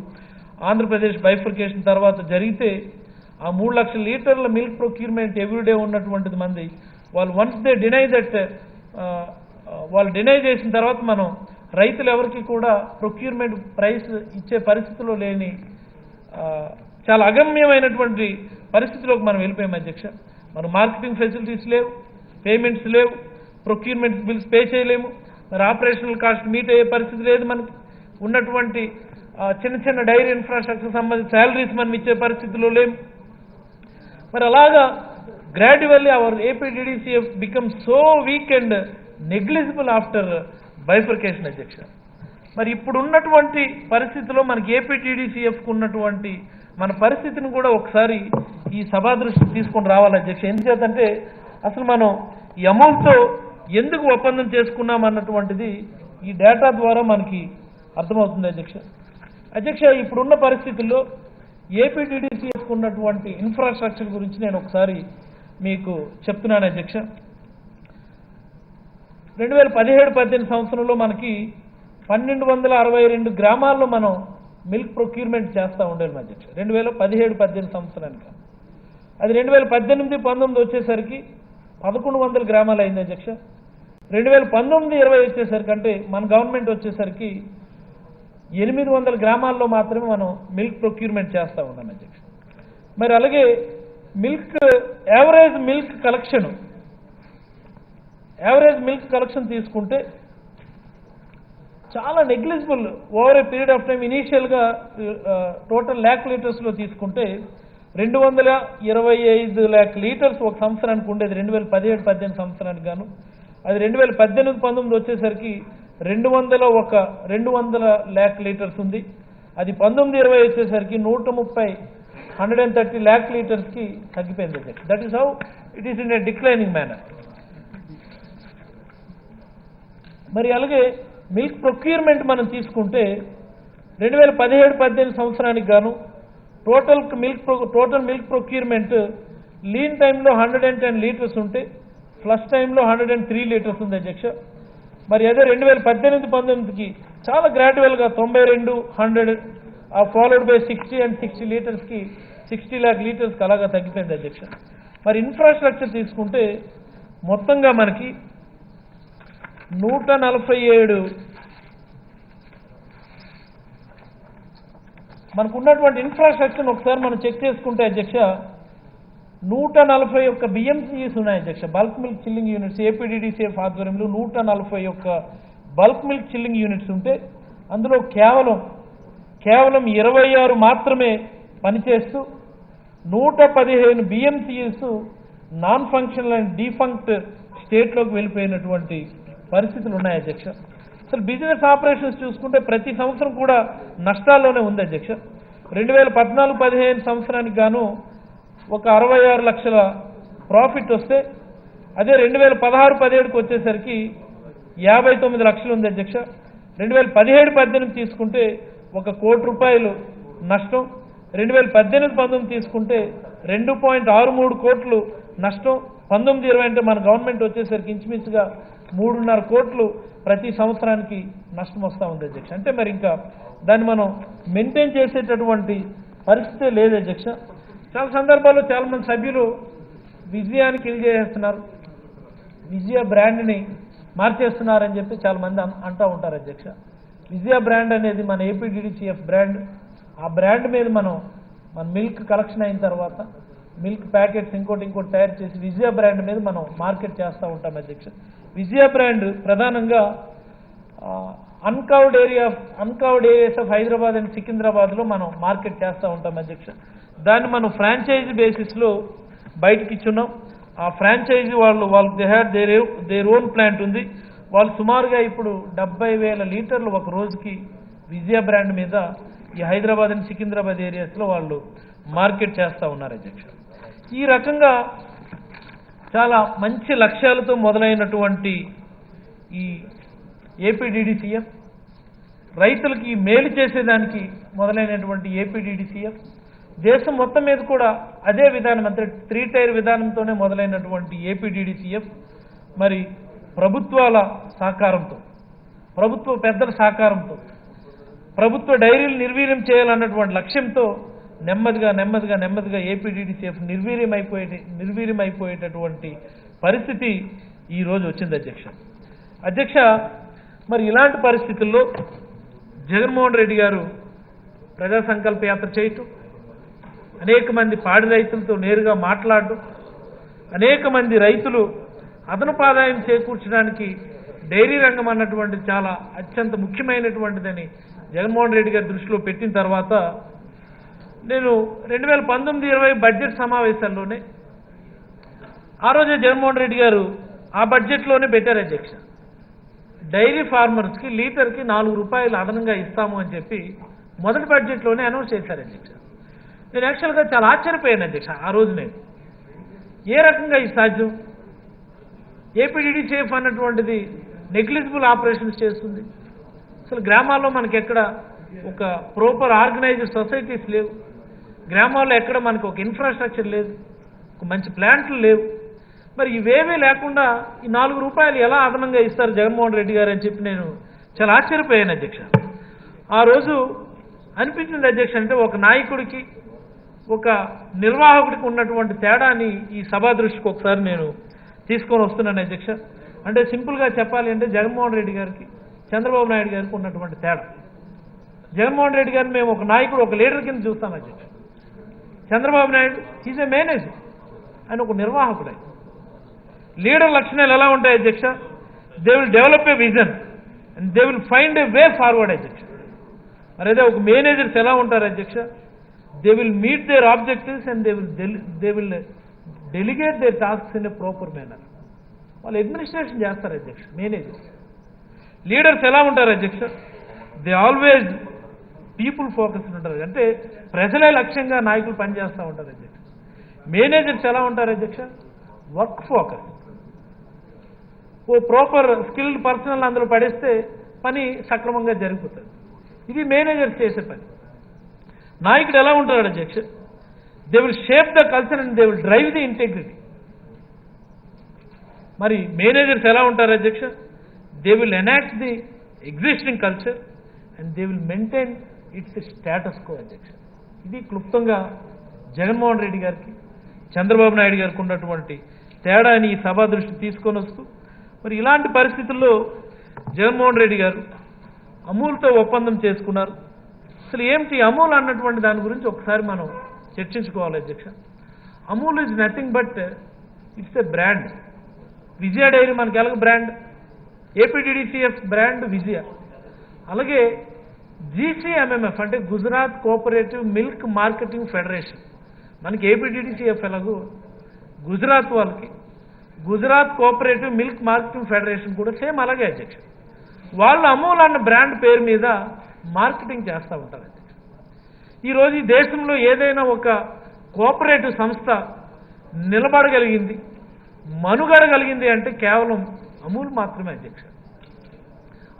ఆంధ్రప్రదేశ్ బైఫర్కేషన్ తర్వాత జరిగితే ఆ 3 లక్షల లీటర్ల మిల్క్ ప్రొక్యూర్మెంట్ ఎవ్రీడే ఉన్నటువంటిది మంది వాళ్ళు వన్స్ దే డినై దట్ వాళ్ళు డినై చేసిన తర్వాత మనం రైతులు ఎవరికి కూడా ప్రొక్యూర్మెంట్ ప్రైస్ ఇచ్చే పరిస్థితిలో లేని చాలా అగమ్యమైనటువంటి పరిస్థితిలోకి మనం వెళ్ళిపోయాం అధ్యక్ష. మన మార్కెటింగ్ ఫెసిలిటీస్ లేవు, పేమెంట్స్ లేవు, ప్రొక్యూర్మెంట్ బిల్స్ పే చేయలేము, మరి ఆపరేషనల్ కాస్ట్ మీట్ అయ్యే పరిస్థితి లేదు. మనకి ఉన్నటువంటి చిన్న డైరీ ఇన్ఫ్రాస్ట్రక్చర్ సంబంధించి శాలరీస్ మనం ఇచ్చే పరిస్థితిలో లేము. మరి అలాగా gradually our APDDCF become so weak and negligible after bifurcation అధ్యక్ష. మరి ఇప్పుడు ఉన్నటువంటి పరిస్థితిలో మనకి ఏపీటీడీసీఎఫ్కు ఉన్నటువంటి మన పరిస్థితిని కూడా ఒకసారి ఈ సభా దృష్టి తీసుకొని రావాలి అధ్యక్ష. ఎందుచేతంటే అసలు మనం ఈ అమౌంట్తో ఎందుకు ఒప్పందం చేసుకున్నాం అన్నటువంటిది ఈ డేటా ద్వారా మనకి అర్థమవుతుంది అధ్యక్ష. ఇప్పుడున్న పరిస్థితుల్లో ఏపీటీడీసీఎఫ్కు ఉన్నటువంటి ఇన్ఫ్రాస్ట్రక్చర్ గురించి నేను ఒకసారి మీకు చెప్తున్నాను అధ్యక్ష. 2017-18 సంవత్సరంలో మనకి 1262 గ్రామాల్లో మనం మిల్క్ ప్రొక్యూర్మెంట్ చేస్తూ ఉండేది అధ్యక్ష. 2017-18 సంవత్సరానికి. అది 2018-19 వచ్చేసరికి 1100 గ్రామాలు అయింది అధ్యక్ష. 2019-20 వచ్చేసరికి అంటే మన గవర్నమెంట్ వచ్చేసరికి 800 గ్రామాల్లో మాత్రమే మనం మిల్క్ ప్రొక్యూర్మెంట్ చేస్తూ ఉన్నాం అధ్యక్ష. మరి అలాగే మిల్క్ యావరేజ్ మిల్క్ కలెక్షన్ తీసుకుంటే చాలా negligible. Over a period of time ఇనీషియల్గా టోటల్ lakh లీటర్స్లో తీసుకుంటే 225 lakh లీటర్స్ ఒక సంవత్సరానికి ఉండేది 2017-18 సంవత్సరానికి గాను. అది 2018-19 వచ్చేసరికి 200 lakh లీటర్స్ ఉంది. అది 19-20 వచ్చేసరికి 130 lakh లీటర్స్కి తగ్గిపోయింది. That is how it is in a declining manner. మరి అలాగే మిల్క్ ప్రొక్యూర్మెంట్ మనం తీసుకుంటే 2017-18 సంవత్సరానికి గాను టోటల్ మిల్క్ ప్రొక్యూర్మెంట్ లీన్ టైంలో 110 లీటర్స్ ఉంటే ఫ్లష్ టైంలో 103 లీటర్స్ ఉంది అధ్యక్ష. మరి అదే 2018-19కి చాలా గ్రాడ్యువల్గా 92, 100 ఫాలోడ్ బై 60 and 60 లీటర్స్కి 60 lakh లీటర్స్కి అలాగా తగ్గిపోయింది అధ్యక్ష. మరి ఇన్ఫ్రాస్ట్రక్చర్ తీసుకుంటే మొత్తంగా మనకి 147 మనకున్నటువంటి ఇన్ఫ్రాస్ట్రక్చర్ ఒకసారి మనం చెక్ చేసుకుంటే అధ్యక్ష 141 బిఎంసీస్ ఉన్నాయి అధ్యక్ష. బల్క్ మిల్క్ చిల్లింగ్ యూనిట్స్ ఏపీడీడీసీఎఫ్ ఆధ్వర్యంలో 141 బల్క్ మిల్క్ చిల్లింగ్ యూనిట్స్ ఉంటే అందులో కేవలం 26 మాత్రమే పనిచేస్తూ 115 బిఎంసీఎస్ నాన్ ఫంక్షనల్ అండ్ డీఫంక్ట్ స్టేట్లోకి వెళ్ళిపోయినటువంటి పరిస్థితులు ఉన్నాయి అధ్యక్ష. అసలు బిజినెస్ ఆపరేషన్స్ చూసుకుంటే ప్రతి సంవత్సరం కూడా నష్టాల్లోనే ఉంది అధ్యక్ష. 2014-15 సంవత్సరానికి గాను ఒక 66 లక్షల ప్రాఫిట్ వస్తే అదే 2016-17కి వచ్చేసరికి 59 లక్షలు ఉంది అధ్యక్ష. 2017-18 తీసుకుంటే 1 కోటి రూపాయలు నష్టం. 2018-19 తీసుకుంటే 2.63 కోట్లు నష్టం. 19-20 అంటే మన గవర్నమెంట్ వచ్చేసరికి ఇంచుమించుగా 3.5 కోట్లు ప్రతి సంవత్సరానికి నష్టం వస్తూ ఉంది అధ్యక్ష. అంటే మరి ఇంకా దాన్ని మనం మెయింటైన్ చేసేటటువంటి పరిస్థితే లేదు అధ్యక్ష. చాలా సందర్భాల్లో చాలామంది సభ్యులు విజయాన్ని కిల్ చేస్తున్నారు, విజయ బ్రాండ్ని మార్చేస్తున్నారని చెప్పి చాలామంది అంటూ ఉంటారు అధ్యక్ష. విజయ బ్రాండ్ అనేది మన ఏపీడీడీసీఎఫ్ బ్రాండ్. ఆ బ్రాండ్ మీద మన మిల్క్ కలెక్షన్ అయిన తర్వాత మిల్క్ ప్యాకెట్స్ ఇంకోటి తయారు చేసి విజయ బ్రాండ్ మీద మనం మార్కెట్ చేస్తూ ఉంటాం అధ్యక్ష. విజయ బ్రాండ్ ప్రధానంగా uncovered areas of Hyderabad and సికింద్రాబాద్లో మనం మార్కెట్ చేస్తూ ఉంటాం అధ్యక్ష. దాన్ని మనం ఫ్రాంచైజీ బేసిస్లో బయటకి ఇచ్చున్నాం. ఆ ఫ్రాంచైజీ వాళ్ళు they had their own plant ఉంది. వాళ్ళు సుమారుగా ఇప్పుడు 70,000 లీటర్లు ఒక రోజుకి విజయ బ్రాండ్ మీద ఈ హైదరాబాద్ అండ్ సికింద్రాబాద్ ఏరియాస్లో వాళ్ళు మార్కెట్ చేస్తూ ఉన్నారు అధ్యక్ష. ఈ రకంగా చాలా మంచి లక్ష్యాలతో మొదలైనటువంటి ఈ ఏపీడీడీసీఎఫ్, రైతులకి మేలు చేసేదానికి మొదలైనటువంటి ఏపీడీడీసీఎఫ్ దేశం మొత్తం మీద కూడా అదే విధానం, అంటే 3 టైర్ విధానంతోనే మొదలైనటువంటి ఏపీడీడీసీఎఫ్ మరి ప్రభుత్వాల సహకారంతో, ప్రభుత్వ పెద్దల సహకారంతో, ప్రభుత్వ డైరీలు నిర్వీర్యం చేయాలన్నటువంటి లక్ష్యంతో నెమ్మదిగా ఏపీడీడీసీఎఫ్ నిర్వీర్యమైపోయేటటువంటి పరిస్థితి ఈరోజు వచ్చింది అధ్యక్ష. మరి ఇలాంటి పరిస్థితుల్లో జగన్మోహన్ రెడ్డి గారు ప్రజా సంకల్ప యాత్ర చేయటం, అనేక మంది పాడి రైతులతో నేరుగా మాట్లాడడం, అనేక మంది రైతులు అదనపు ఆదాయం చేకూర్చడానికి డైరీ రంగం అన్నటువంటి చాలా అత్యంత ముఖ్యమైనటువంటిదని జగన్మోహన్ రెడ్డి గారి దృష్టిలో పెట్టిన తర్వాత నేను 2019-20 బడ్జెట్ సమావేశాల్లోనే ఆ రోజే జగన్మోహన్ రెడ్డి గారు ఆ బడ్జెట్లోనే పెట్టారు అధ్యక్ష. డైరీ ఫార్మర్స్కి లీటర్కి 4 రూపాయలు అదనంగా ఇస్తాము అని చెప్పి మొదటి బడ్జెట్లోనే అనౌన్స్ చేశారు అధ్యక్ష. నేను యాక్చువల్గా చాలా ఆశ్చర్యపోయాను అధ్యక్ష. ఆ రోజు నేను ఏ రకంగా ఈ సాధ్యం? ఏపీడీడీసీఎఫ్ అన్నటువంటిది నెగ్లిజిబుల్ ఆపరేషన్స్ చేస్తుంది. అసలు గ్రామాల్లో మనకి ఎక్కడ ఒక ప్రాపర్ ఆర్గనైజ్డ్ సొసైటీస్ లేవు, గ్రామాల్లో ఎక్కడ మనకు ఒక ఇన్ఫ్రాస్ట్రక్చర్ లేదు, ఒక మంచి ప్లాంట్లు లేవు. మరి ఇవేమీ లేకుండా ఈ 4 రూపాయలు ఎలా అదనంగా ఇస్తారు జగన్మోహన్ రెడ్డి గారు అని చెప్పి నేను చాలా ఆశ్చర్యపోయాను అధ్యక్ష. ఆ రోజు అనిపించింది అధ్యక్ష, అంటే ఒక నాయకుడికి ఒక నిర్వాహకుడికి ఉన్నటువంటి తేడాని ఈ సభా దృష్టికి ఒకసారి నేను తీసుకొని వస్తున్నాను అధ్యక్ష. అంటే సింపుల్గా చెప్పాలి అంటే జగన్మోహన్ రెడ్డి గారికి చంద్రబాబు నాయుడు గారికి ఉన్నటువంటి తేడా. జగన్మోహన్ రెడ్డి గారిని మేము ఒక నాయకుడు, ఒక లీడర్ కింద చూస్తాం అధ్యక్ష. Chandrababu Naidu is a manager, ఆయన ఒక నిర్వాహకుడు. లీడర్ లక్షణాలు ఎలా ఉంటాయి అధ్యక్ష? They will develop a vision and they will find a way forward అధ్యక్ష. మరి అదే ఒక మేనేజర్స్ ఎలా ఉంటారు అధ్యక్ష? They will meet their objectives and they will delegate their tasks in a proper manner. వాళ్ళు అడ్మినిస్ట్రేషన్ చేస్తారు అధ్యక్ష, మేనేజర్. లీడర్స్ ఎలా ఉంటారు అధ్యక్ష? దే ఆల్వేజ్ పీపుల్ ఫోకస్ ఉంటారు, అంటే ప్రజలే లక్ష్యంగా నాయకులు పనిచేస్తూ ఉంటారు అధ్యక్ష. మేనేజర్స్ ఎలా ఉంటారు అధ్యక్ష? Work focus. ఓ ప్రాపర్ స్కిల్డ్ పర్సనల్ అందులో పడేస్తే పని సక్రమంగా జరిగిపోతుంది. ఇది మేనేజర్స్ చేసే పని. నాయకుడు ఎలా ఉంటాడు అధ్యక్ష? They will shape the culture and they will drive the integrity. మరి మేనేజర్స్ ఎలా ఉంటారు అధ్యక్ష? They will enact the existing culture and they will maintain it's status quo అధ్యక్ష. ఇది క్లుప్తంగా జగన్మోహన్ రెడ్డి గారికి, చంద్రబాబు నాయుడు గారికి ఉన్నటువంటి తేడాని ఈ సభ దృష్టి తీసుకొని వస్తూ, మరి ఇలాంటి పరిస్థితుల్లో జగన్మోహన్ రెడ్డి గారు అమూల్తో ఒప్పందం చేసుకున్నారు. అసలు ఏమిటి అమూల్ అన్నటువంటి దాని గురించి ఒకసారి మనం చర్చించుకోవాలి అధ్యక్ష. Amul is nothing but it's a brand. Vijaya dairy మనకి ఎలాగ బ్రాండ్, ఏపీడీడీసీఎఫ్ బ్రాండ్ విజయ. అలాగే జీసీఎంఎంఎఫ్ అంటే Gujarat cooperative milk marketing federation, మనకి ఏపీడీడీసీఎఫ్ ఎలాగో గుజరాత్ వాళ్ళకి Gujarat cooperative milk marketing federation కూడా సేమ్ అలాగే అధ్యక్ష. వాళ్ళు అమూల్ అన్న బ్రాండ్ పేరు మీద మార్కెటింగ్ చేస్తూ ఉంటారు అధ్యక్ష. ఈరోజు ఈ దేశంలో ఏదైనా ఒక కోఆపరేటివ్ సంస్థ నిలబడగలిగింది, మనుగడగలిగింది అంటే కేవలం అమూల్ మాత్రమే అధ్యక్ష.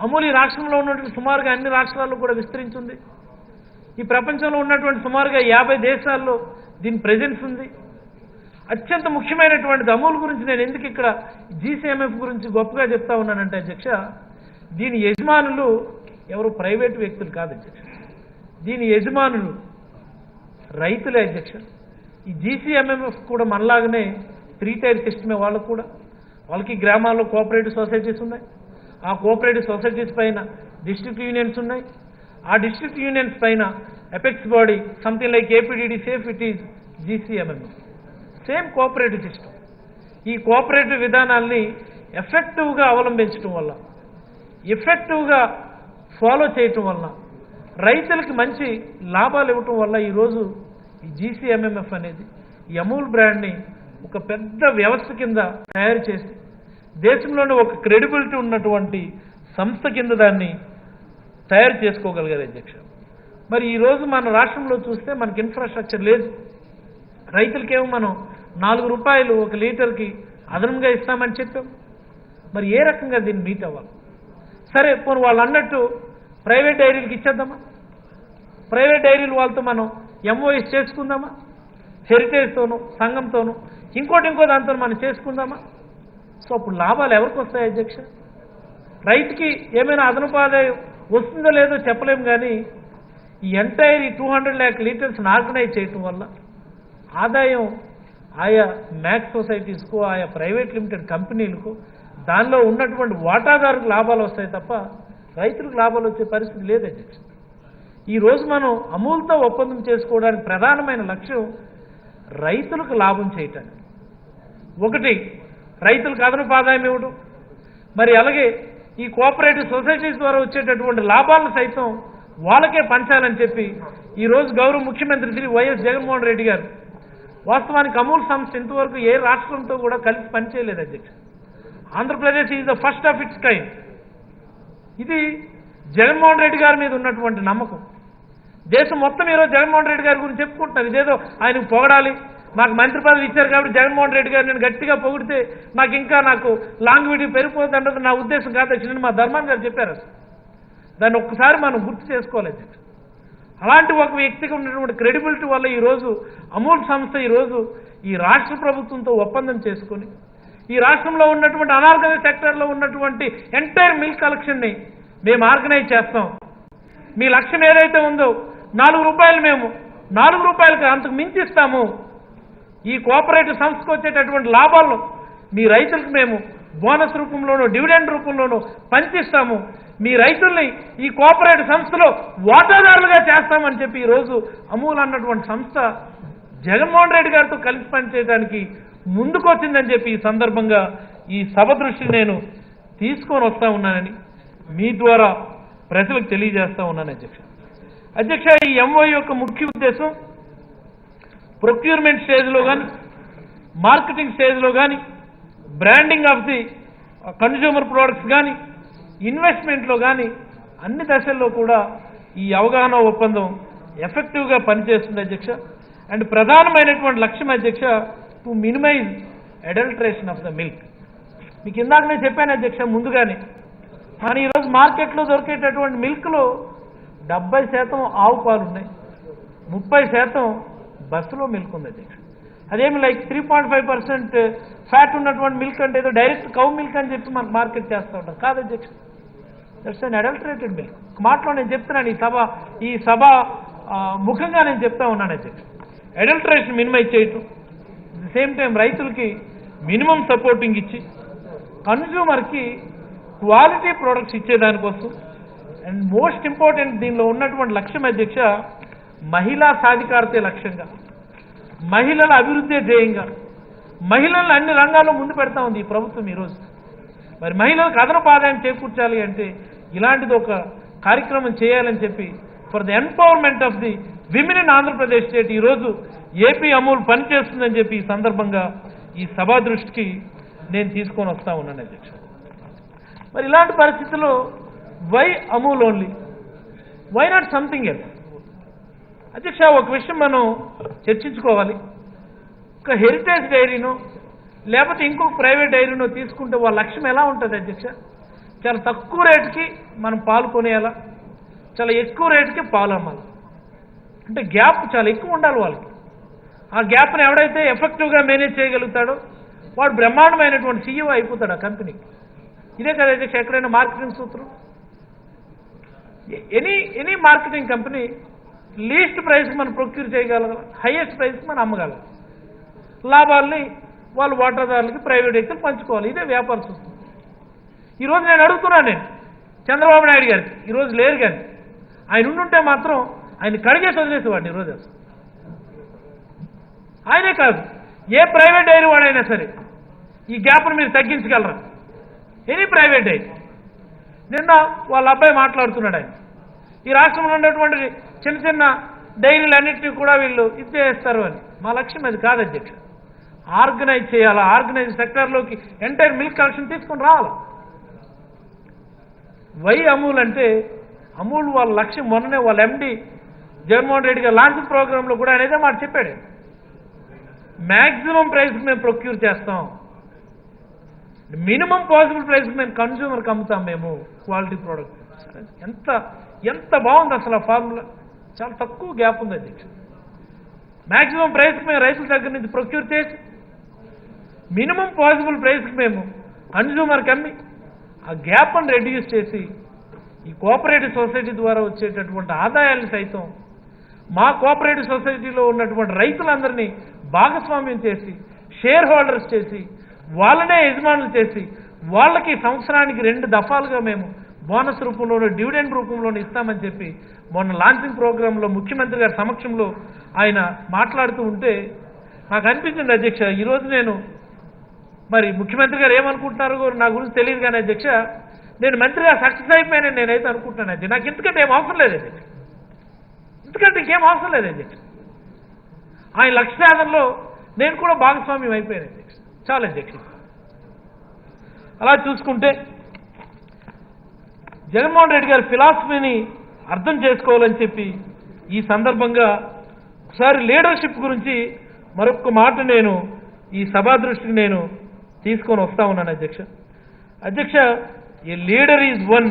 అమూల్ ఈ రాష్ట్రంలో ఉన్నటువంటి సుమారుగా అన్ని రాష్ట్రాల్లో కూడా విస్తరించింది. ఈ ప్రపంచంలో ఉన్నటువంటి సుమారుగా 50 దేశాల్లో దీని ప్రెజెన్స్ ఉంది. అత్యంత ముఖ్యమైనటువంటిది అమూల్ గురించి నేను ఎందుకు ఇక్కడ జీసీఎంఎఫ్ గురించి గొప్పగా చెప్తా ఉన్నానంటే అధ్యక్ష, దీని యజమానులు ఎవరు ప్రైవేటు వ్యక్తులు కాదు అధ్యక్ష. దీని యజమానులు రైతులే అధ్యక్ష. ఈ జీసీఎంఎంఎఫ్ కూడా మనలాగానే 3 టైర్ సిస్టమే. వాళ్ళకు కూడా వాళ్ళకి గ్రామాల్లో కోఆపరేటివ్ సొసైటీస్ ఉన్నాయి. ఆ కోఆపరేటివ్ సొసైటీస్ పైన డిస్ట్రిక్ట్ యూనియన్స్ ఉన్నాయి. ఆ డిస్ట్రిక్ట్ యూనియన్స్ పైన apex body something like APDDCF, it is GCMMF. Same cooperative system. ఈ కోఆపరేటివ్ విధానాల్ని ఎఫెక్టివ్గా అవలంబించడం వల్ల, ఎఫెక్టివ్గా ఫాలో చేయటం వల్ల, రైతులకి మంచి లాభాలు ఇవ్వటం వల్ల ఈరోజు ఈ జీసీఎంఎంఎఫ్ అనేది ఈ అమూల్ బ్రాండ్ని ఒక పెద్ద వ్యవస్థ కింద తయారు చేసి దేశంలోనే ఒక క్రెడిబిలిటీ ఉన్నటువంటి సంస్థ కింద దాన్ని తయారు చేసుకోగలిగారు అధ్యక్ష. మరి ఈరోజు మన రాష్ట్రంలో చూస్తే మనకి ఇన్ఫ్రాస్ట్రక్చర్ లేదు. రైతులకేమో మనం 4 రూపాయలు ఒక లీటర్కి అదనంగా ఇస్తామని చెప్పాం. మరి ఏ రకంగా దీన్ని మీట్ అవ్వాలి? సరే, పోనీ వాళ్ళు అన్నట్టు ప్రైవేట్ డైరీలకు ఇచ్చేద్దామా? ప్రైవేట్ డైరీలు వాళ్ళతో మనం ఎంఓఎస్ చేసుకుందామా? హెరిటేజ్తోనూ సంఘంతోనూ ఇంకో దాంతో మనం చేసుకుందామా? సో అప్పుడు లాభాలు ఎవరికి వస్తాయి అధ్యక్ష? రైతుకి ఏమైనా అదనపు ఆదాయం వస్తుందో లేదో చెప్పలేము, కానీ ఈ ఎంటైర్ 200 lakh లీటర్స్ని ఆర్గనైజ్ చేయటం వల్ల ఆదాయం ఆయా మ్యాక్స్ సొసైటీస్కు, ఆయా ప్రైవేట్ లిమిటెడ్ కంపెనీలకు, దానిలో ఉన్నటువంటి వాటాదారులకు లాభాలు వస్తాయి తప్ప రైతులకు లాభాలు వచ్చే పరిస్థితి లేదు అధ్యక్ష. ఈరోజు మనం అమూల్తో ఒప్పందం చేసుకోవడానికి ప్రధానమైన లక్ష్యం రైతులకు లాభం చేయటానికి. ఒకటి, రైతులకు అదనపు ఆదాయం ఇవ్వడం, మరి అలాగే ఈ కోఆపరేటివ్ సొసైటీస్ ద్వారా వచ్చేటటువంటి లాభాలను సైతం వాళ్ళకే పంచాలని చెప్పి ఈరోజు గౌరవ ముఖ్యమంత్రి శ్రీ వైఎస్ జగన్మోహన్ రెడ్డి గారు, వాస్తవానికి అమూల్ సంస్థ ఇంతవరకు ఏ రాష్ట్రంతో కూడా కలిసి పనిచేయలేదు అధ్యక్ష. Andhra Pradesh is the first of it's kind. ఇది జగన్మోహన్ రెడ్డి గారి మీద ఉన్నటువంటి నమ్మకం. దేశం మొత్తం ఈరోజు జగన్మోహన్ రెడ్డి గారి గురించి చెప్పుకుంటున్నారు. ఇదేదో ఆయనకు పొగడాలి, మాకు మంత్రి పదవి ఇచ్చారు కాబట్టి జగన్మోహన్ రెడ్డి గారు నేను గట్టిగా పొగిడితే నాకు లాంగ్విటీ పెరిగిపోతుంది అన్నది నా ఉద్దేశం కాదు అధ్యక్ష. మా ధర్మాన్ గారు చెప్పారు. దాన్ని ఒక్కసారి మనం గుర్తు చేసుకోవాలి అధ్యక్ష. అలాంటి ఒక వ్యక్తికి ఉన్నటువంటి క్రెడిబిలిటీ వల్ల ఈరోజు అమూల్ సంస్థ ఈరోజు ఈ రాష్ట్ర ప్రభుత్వంతో ఒప్పందం చేసుకొని ఈ రాష్ట్రంలో ఉన్నటువంటి అనార్గనైజ్ సెక్టర్లో ఉన్నటువంటి ఎంటైర్ మిల్క్ కలెక్షన్ని మేము ఆర్గనైజ్ చేస్తాం. మీ లక్ష్యం ఏదైతే ఉందో 4 రూపాయలు మేము 4 రూపాయలకి అంతకు మించిస్తాము. ఈ కోఆపరేటివ్ సంస్థకు వచ్చేటటువంటి లాభాలను మీ రైతులకు మేము బోనస్ రూపంలోనూ డివిడెండ్ రూపంలోనూ పంచిస్తాము. మీ రైతుల్ని ఈ కోఆపరేటివ్ సంస్థలో వాటాదారులుగా చేస్తామని చెప్పి ఈరోజు అమూల్ అన్నటువంటి సంస్థ జగన్మోహన్ రెడ్డి గారితో కలిసి పనిచేయడానికి ముందుకొచ్చిందని చెప్పి ఈ సందర్భంగా ఈ సభ దృష్టి నేను తీసుకొని వస్తా ఉన్నానని మీ ద్వారా ప్రజలకు తెలియజేస్తా ఉన్నాను అధ్యక్ష. ఈ ఎంఓయూ యొక్క ముఖ్య ఉద్దేశం ప్రొక్యూర్మెంట్ స్టేజ్లో కానీ మార్కెటింగ్ స్టేజ్లో కానీ branding of the consumer products కానీ ఇన్వెస్ట్మెంట్లో కానీ అన్ని దశల్లో కూడా ఈ అవగాహన ఒప్పందం ఎఫెక్టివ్గా పనిచేస్తుంది అధ్యక్ష. అండ్ ప్రధానమైనటువంటి లక్ష్యం అధ్యక్ష to minimise adulteration of the milk. మీకు ఇందాక నేను చెప్పాను అధ్యక్ష ముందుగానే, మన ఈరోజు మార్కెట్లో దొరికేటటువంటి మిల్క్లో 70% ఆవు పాలు ఉన్నాయి, 30% బస్సులో మిల్క్ ఉంది అధ్యక్ష. అదేమి లైక్ 3.5% ఫ్యాట్ ఉన్నటువంటి మిల్క్ అంటే ఏదో డైరెక్ట్ కౌ మిల్క్ అని చెప్పి మనకు మార్కెట్ చేస్తూ ఉంటారు. కాదు అధ్యక్ష, దట్స్ అన్ అడల్టరేటెడ్ మిల్క్. మాటలో నేను చెప్తున్నాను, ఈ సభ ముఖంగా నేను చెప్తా ఉన్నాను అధ్యక్ష. అడల్టరేషన్ మినిమైజ్ చేయటం, అట్ ది సేమ్ టైం రైతులకి మినిమం సపోర్టింగ్ ఇచ్చి కన్జ్యూమర్కి క్వాలిటీ ప్రోడక్ట్స్ ఇచ్చేదానికోసం అండ్ మోస్ట్ ఇంపార్టెంట్ దీనిలో ఉన్నటువంటి లక్ష్యం అధ్యక్ష మహిళా సాధికారతే లక్ష్యంగా, మహిళల అభివృద్ధి ధ్యేయంగా మహిళలను అన్ని రంగాల్లో ముందు పెడతా ఉంది ఈ ప్రభుత్వం ఈరోజు. మరి మహిళలకు అదనపు ఆదాయం చేకూర్చాలి అంటే ఇలాంటిది ఒక కార్యక్రమం చేయాలని చెప్పి for the empowerment of the women in Andhra Pradesh state ఈరోజు ఏపీ అమూల్ పనిచేస్తుందని చెప్పి ఈ సందర్భంగా ఈ సభా దృష్టికి నేను తీసుకొని వస్తా ఉన్నాను అధ్యక్ష. మరి ఇలాంటి పరిస్థితుల్లో why Amul only, why not something else? అధ్యక్ష ఒక విషయం మనం చర్చించుకోవాలి. ఒక హెరిటేజ్ డైరీనో లేకపోతే ఇంకొక ప్రైవేట్ డైరీనో తీసుకుంటే వాళ్ళ లక్ష్యం ఎలా ఉంటుంది అధ్యక్ష? చాలా తక్కువ రేటుకి మనం పాలు కొనేయాలా, చాలా ఎక్కువ రేటుకి పాలు అమ్మాలి. అంటే గ్యాప్ చాలా ఎక్కువ ఉండాలి వాళ్ళకి. ఆ గ్యాప్ని ఎవడైతే ఎఫెక్టివ్గా మేనేజ్ చేయగలుగుతాడో వాడు బ్రహ్మాండమైనటువంటి సీఈఓ అయిపోతాడు ఆ కంపెనీకి. ఇదే కదా అధ్యక్ష ఎక్కడైనా మార్కెటింగ్ సూత్రం. ఎనీ మార్కెటింగ్ కంపెనీ లీస్ట్ ప్రైస్కి మనం ప్రొక్యూర్ చేయగలగాలి, హైయెస్ట్ ప్రైస్కి మనం అమ్మగలం. లాభాలని వాళ్ళు వాటాదారులకి ప్రైవేట్ వ్యక్తులు పంచుకోవాలి. ఇదే వ్యాపార సూత్రం. ఈరోజు నేను అడుగుతున్నాను, నేను చంద్రబాబు నాయుడు గారికి ఈరోజు లేరు, కానీ ఆయన ఉండుంటే మాత్రం ఆయన కడిగేసి వదిలేసేవాడిని ఈరోజు. అసలు ఆయనే కాదు, ఏ ప్రైవేట్ డైరీ వాడైనా సరే ఈ గ్యాప్ను మీరు తగ్గించగలరా? Any private dairy. నిన్న వాళ్ళ అబ్బాయి మాట్లాడుతున్నాడు, ఆయన ఈ రాష్ట్రంలో ఉన్నటువంటి చిన్న చిన్న డైరీలన్నింటినీ కూడా వీళ్ళు ఇచ్చేస్తారు అని. మా లక్ష్యం అది కాదు అధ్యక్ష. ఆర్గనైజ్ చేయాలా, ఆర్గనైజ్ సెక్టర్లోకి ఎంటైర్ మిల్క్ కలెక్షన్ తీసుకొని రావాలా. వై అమూల్ అంటే అమూల్ వాళ్ళ లక్ష్యం మొన్ననే వాళ్ళ ఎండి జగన్మోహన్ రెడ్డి గారు లాంచింగ్ ప్రోగ్రాంలో కూడా అనేదే మాట చెప్పాడు, మ్యాక్సిమం ప్రైస్కి మేము ప్రొక్యూర్ చేస్తాం, మినిమం పాసిబుల్ ప్రైస్కి మేము కన్జ్యూమర్కి అమ్ముతాం మేము క్వాలిటీ ప్రోడక్ట్. ఎంత ఎంత బాగుంది అసలు ఆ ఫార్ములా. చాలా తక్కువ గ్యాప్ ఉంది అధ్యక్ష. మ్యాక్సిమం ప్రైస్కి మేము రైతుల దగ్గర నుంచి ప్రొక్యూర్ చేసి మినిమం పాసిబుల్ ప్రైస్కి మేము కన్జ్యూమర్కి అమ్మి ఆ గ్యాప్ను రెడ్యూస్ చేసి ఈ కోఆపరేటివ్ సొసైటీ ద్వారా వచ్చేటటువంటి ఆదాయాన్ని సైతం మా కోఆపరేటివ్ సొసైటీలో ఉన్నటువంటి రైతులందరినీ భాగస్వామ్యం చేసి షేర్ హోల్డర్స్ చేసి వాళ్ళనే యజమానులు చేసి వాళ్ళకి సంవత్సరానికి 2 దఫాలుగా మేము బోనస్ రూపంలోనూ డివిడెండ్ రూపంలోనూ ఇస్తామని చెప్పి మొన్న లాంచింగ్ ప్రోగ్రాంలో ముఖ్యమంత్రి గారి సమక్షంలో ఆయన మాట్లాడుతూ ఉంటే నాకు అనిపించింది అధ్యక్ష, ఈరోజు నేను మరి ముఖ్యమంత్రి గారు ఏమనుకుంటున్నారో నా గురించి తెలియదు కానీ అధ్యక్ష, నేను మంత్రిగా సక్సెస్ అయిపోయానని నేనైతే అనుకుంటున్నాను అధ్యక్ష. నాకు ఇంతకంటే ఏం అవసరం లేదు అధ్యక్ష, ఇంతకంటే ఇంకేం అవసరం లేదు అధ్యక్ష. ఆయన లక్ష్య సాధనలో నేను కూడా భాగస్వామ్యం అయిపోయాను అధ్యక్ష. చాలా అధ్యక్ష. అలా చూసుకుంటే జగన్మోహన్ రెడ్డి గారి ఫిలాసఫీని అర్థం చేసుకోవాలని చెప్పి ఈ సందర్భంగా ఒకసారి లీడర్షిప్ గురించి మరొక మాట నేను ఈ సభా దృష్టికి నేను తీసుకొని వస్తా ఉన్నాను అధ్యక్ష. అధ్యక్ష, a leader is one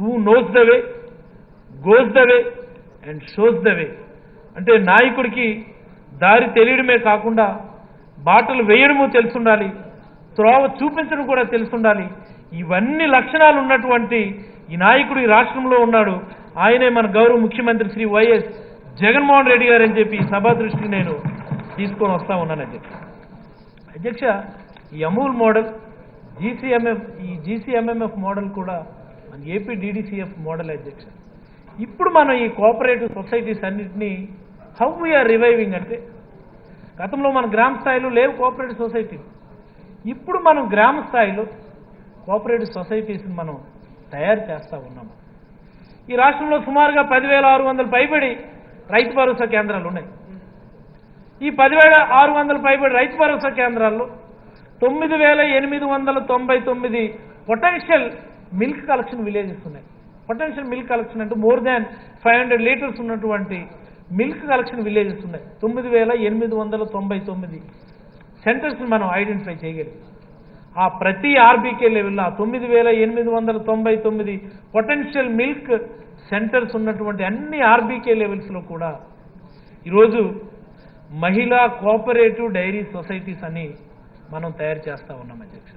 who knows the way, goes the way and shows the way. అంటే నాయకుడికి దారి తెలియడమే కాకుండా బాటలు వేయడము తెలుసుండాలి, త్రోవ చూపించడం కూడా తెలుసుండాలి. ఇవన్నీ లక్షణాలు ఉన్నటువంటి ఈ నాయకుడు ఈ రాష్ట్రంలో ఉన్నాడు. ఆయనే మన గౌరవ ముఖ్యమంత్రి శ్రీ వైఎస్ జగన్మోహన్ రెడ్డి గారు అని చెప్పి సభా దృష్టికి నేను తీసుకొని వస్తా ఉన్నాను అధ్యక్ష. అధ్యక్ష, ఈ అమూల్ మోడల్ జీసీఎంఎంఎఫ్ మోడల్ కూడా మన ఏపీ డీడీసీఎఫ్ మోడల్ అధ్యక్ష. ఇప్పుడు మనం ఈ కోఆపరేటివ్ సొసైటీస్ అన్నింటినీ హౌ వీఆర్ రివైవింగ్ అంటే, గతంలో మన గ్రామ స్థాయిలో లేవు కోఆపరేటివ్ సొసైటీలు. ఇప్పుడు మనం గ్రామ స్థాయిలో కోఆపరేటివ్ సొసైటీస్ని మనం తయారు చేస్తూ ఉన్నాము. ఈ రాష్ట్రంలో సుమారుగా 10,600 పైబడి రైతు భరోసా కేంద్రాలు ఉన్నాయి. ఈ 10,600 పైబడి రైతు భరోసా కేంద్రాల్లో 9899 పొటెన్షియల్ మిల్క్ కలెక్షన్ విలేజెస్ ఉన్నాయి. పొటెన్షియల్ మిల్క్ కలెక్షన్ అంటే మోర్ దాన్ 500 లీటర్స్ ఉన్నటువంటి మిల్క్ కలెక్షన్ విలేజెస్ ఉన్నాయి. 9899 సెంటర్స్ మనం ఐడెంటిఫై చేయగలిగాం. ఆ ప్రతి ఆర్బీకే లెవెల్లో 9899 పొటెన్షియల్ మిల్క్ సెంటర్స్ ఉన్నటువంటి అన్ని ఆర్బీకే లెవెల్స్లో కూడా ఈరోజు మహిళా కోఆపరేటివ్ డైరీ సొసైటీస్ అని మనం తయారు చేస్తూ ఉన్నాం అధ్యక్ష.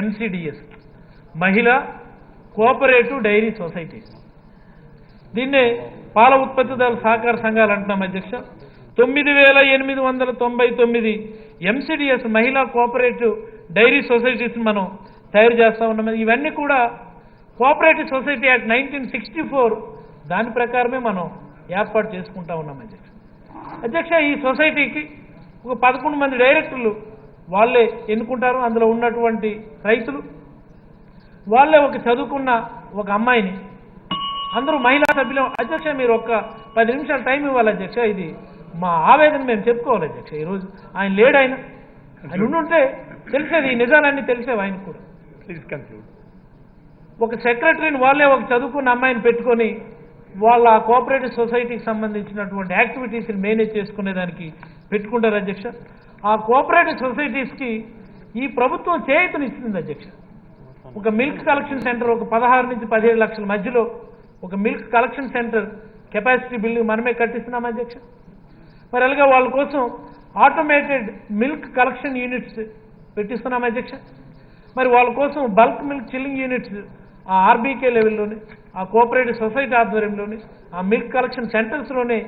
ఎంసీడీఎస్ మహిళా కోఆపరేటివ్ డైరీ సొసైటీస్. దీన్నే పాల ఉత్పత్తిదారుల సహకార సంఘాలు అంటున్నాం అధ్యక్ష. 9899 ఎంసీడీఎస్ మహిళా కోఆపరేటివ్ డైరీ సొసైటీస్ మనం తయారు చేస్తూ ఉన్నాం. ఇవన్నీ కూడా కోఆపరేటివ్ సొసైటీ యాక్ట్ 1964 దాని ప్రకారమే మనం ఏర్పాటు చేసుకుంటా ఉన్నాం అధ్యక్ష. అధ్యక్ష ఈ సొసైటీకి ఒక 11 మంది డైరెక్టర్లు వాళ్ళే ఎన్నుకుంటారు. అందులో ఉన్నటువంటి రైతులు వాళ్ళే ఒక చదువుకున్న ఒక అమ్మాయిని అందరూ మహిళా సభ్యులు. అధ్యక్ష మీరు ఒక్క 10 నిమిషాలు టైం ఇవ్వాలి అధ్యక్ష. ఇది మా ఆవేదన మేము చెప్పుకోవాలి అధ్యక్ష. ఈరోజు ఆయన లేడు, ఆయన ఉండుంటే తెలిసేది, ఈ నిజాలన్నీ తెలిసేవి ఆయనకు కూడా. Please conclude. ఒక సెక్రటరీని వాళ్ళే ఒక చదువుకున్న అమ్మాయిని పెట్టుకొని వాళ్ళ కోఆపరేటివ్ సొసైటీకి సంబంధించినటువంటి యాక్టివిటీస్ని మేనేజ్ చేసుకునేదానికి పెట్టుకుంటారు అధ్యక్ష. ఆ కోఆపరేటివ్ సొసైటీస్కి ఈ ప్రభుత్వం చేయూతనిస్తుంది అధ్యక్ష. ఒక మిల్క్ కలెక్షన్ సెంటర్ ఒక 16 నుంచి 17 లక్షల మధ్యలో ఒక milk collection centre capacity building మనమే కట్టిస్తున్నాం అధ్యక్ష. మరి అలాగే వాళ్ళ కోసం ఆటోమేటెడ్ మిల్క్ కలెక్షన్ యూనిట్స్ పెట్టిస్తున్నాం అధ్యక్ష. మరి వాళ్ళ కోసం బల్క్ మిల్క్ చిల్లింగ్ యూనిట్స్ ఆ ఆర్బీకే లెవెల్లోనే ఆ కోఆపరేటివ్ సొసైటీ ఆధ్వర్యంలోనే ఆ మిల్క్ కలెక్షన్ సెంటర్స్లోనే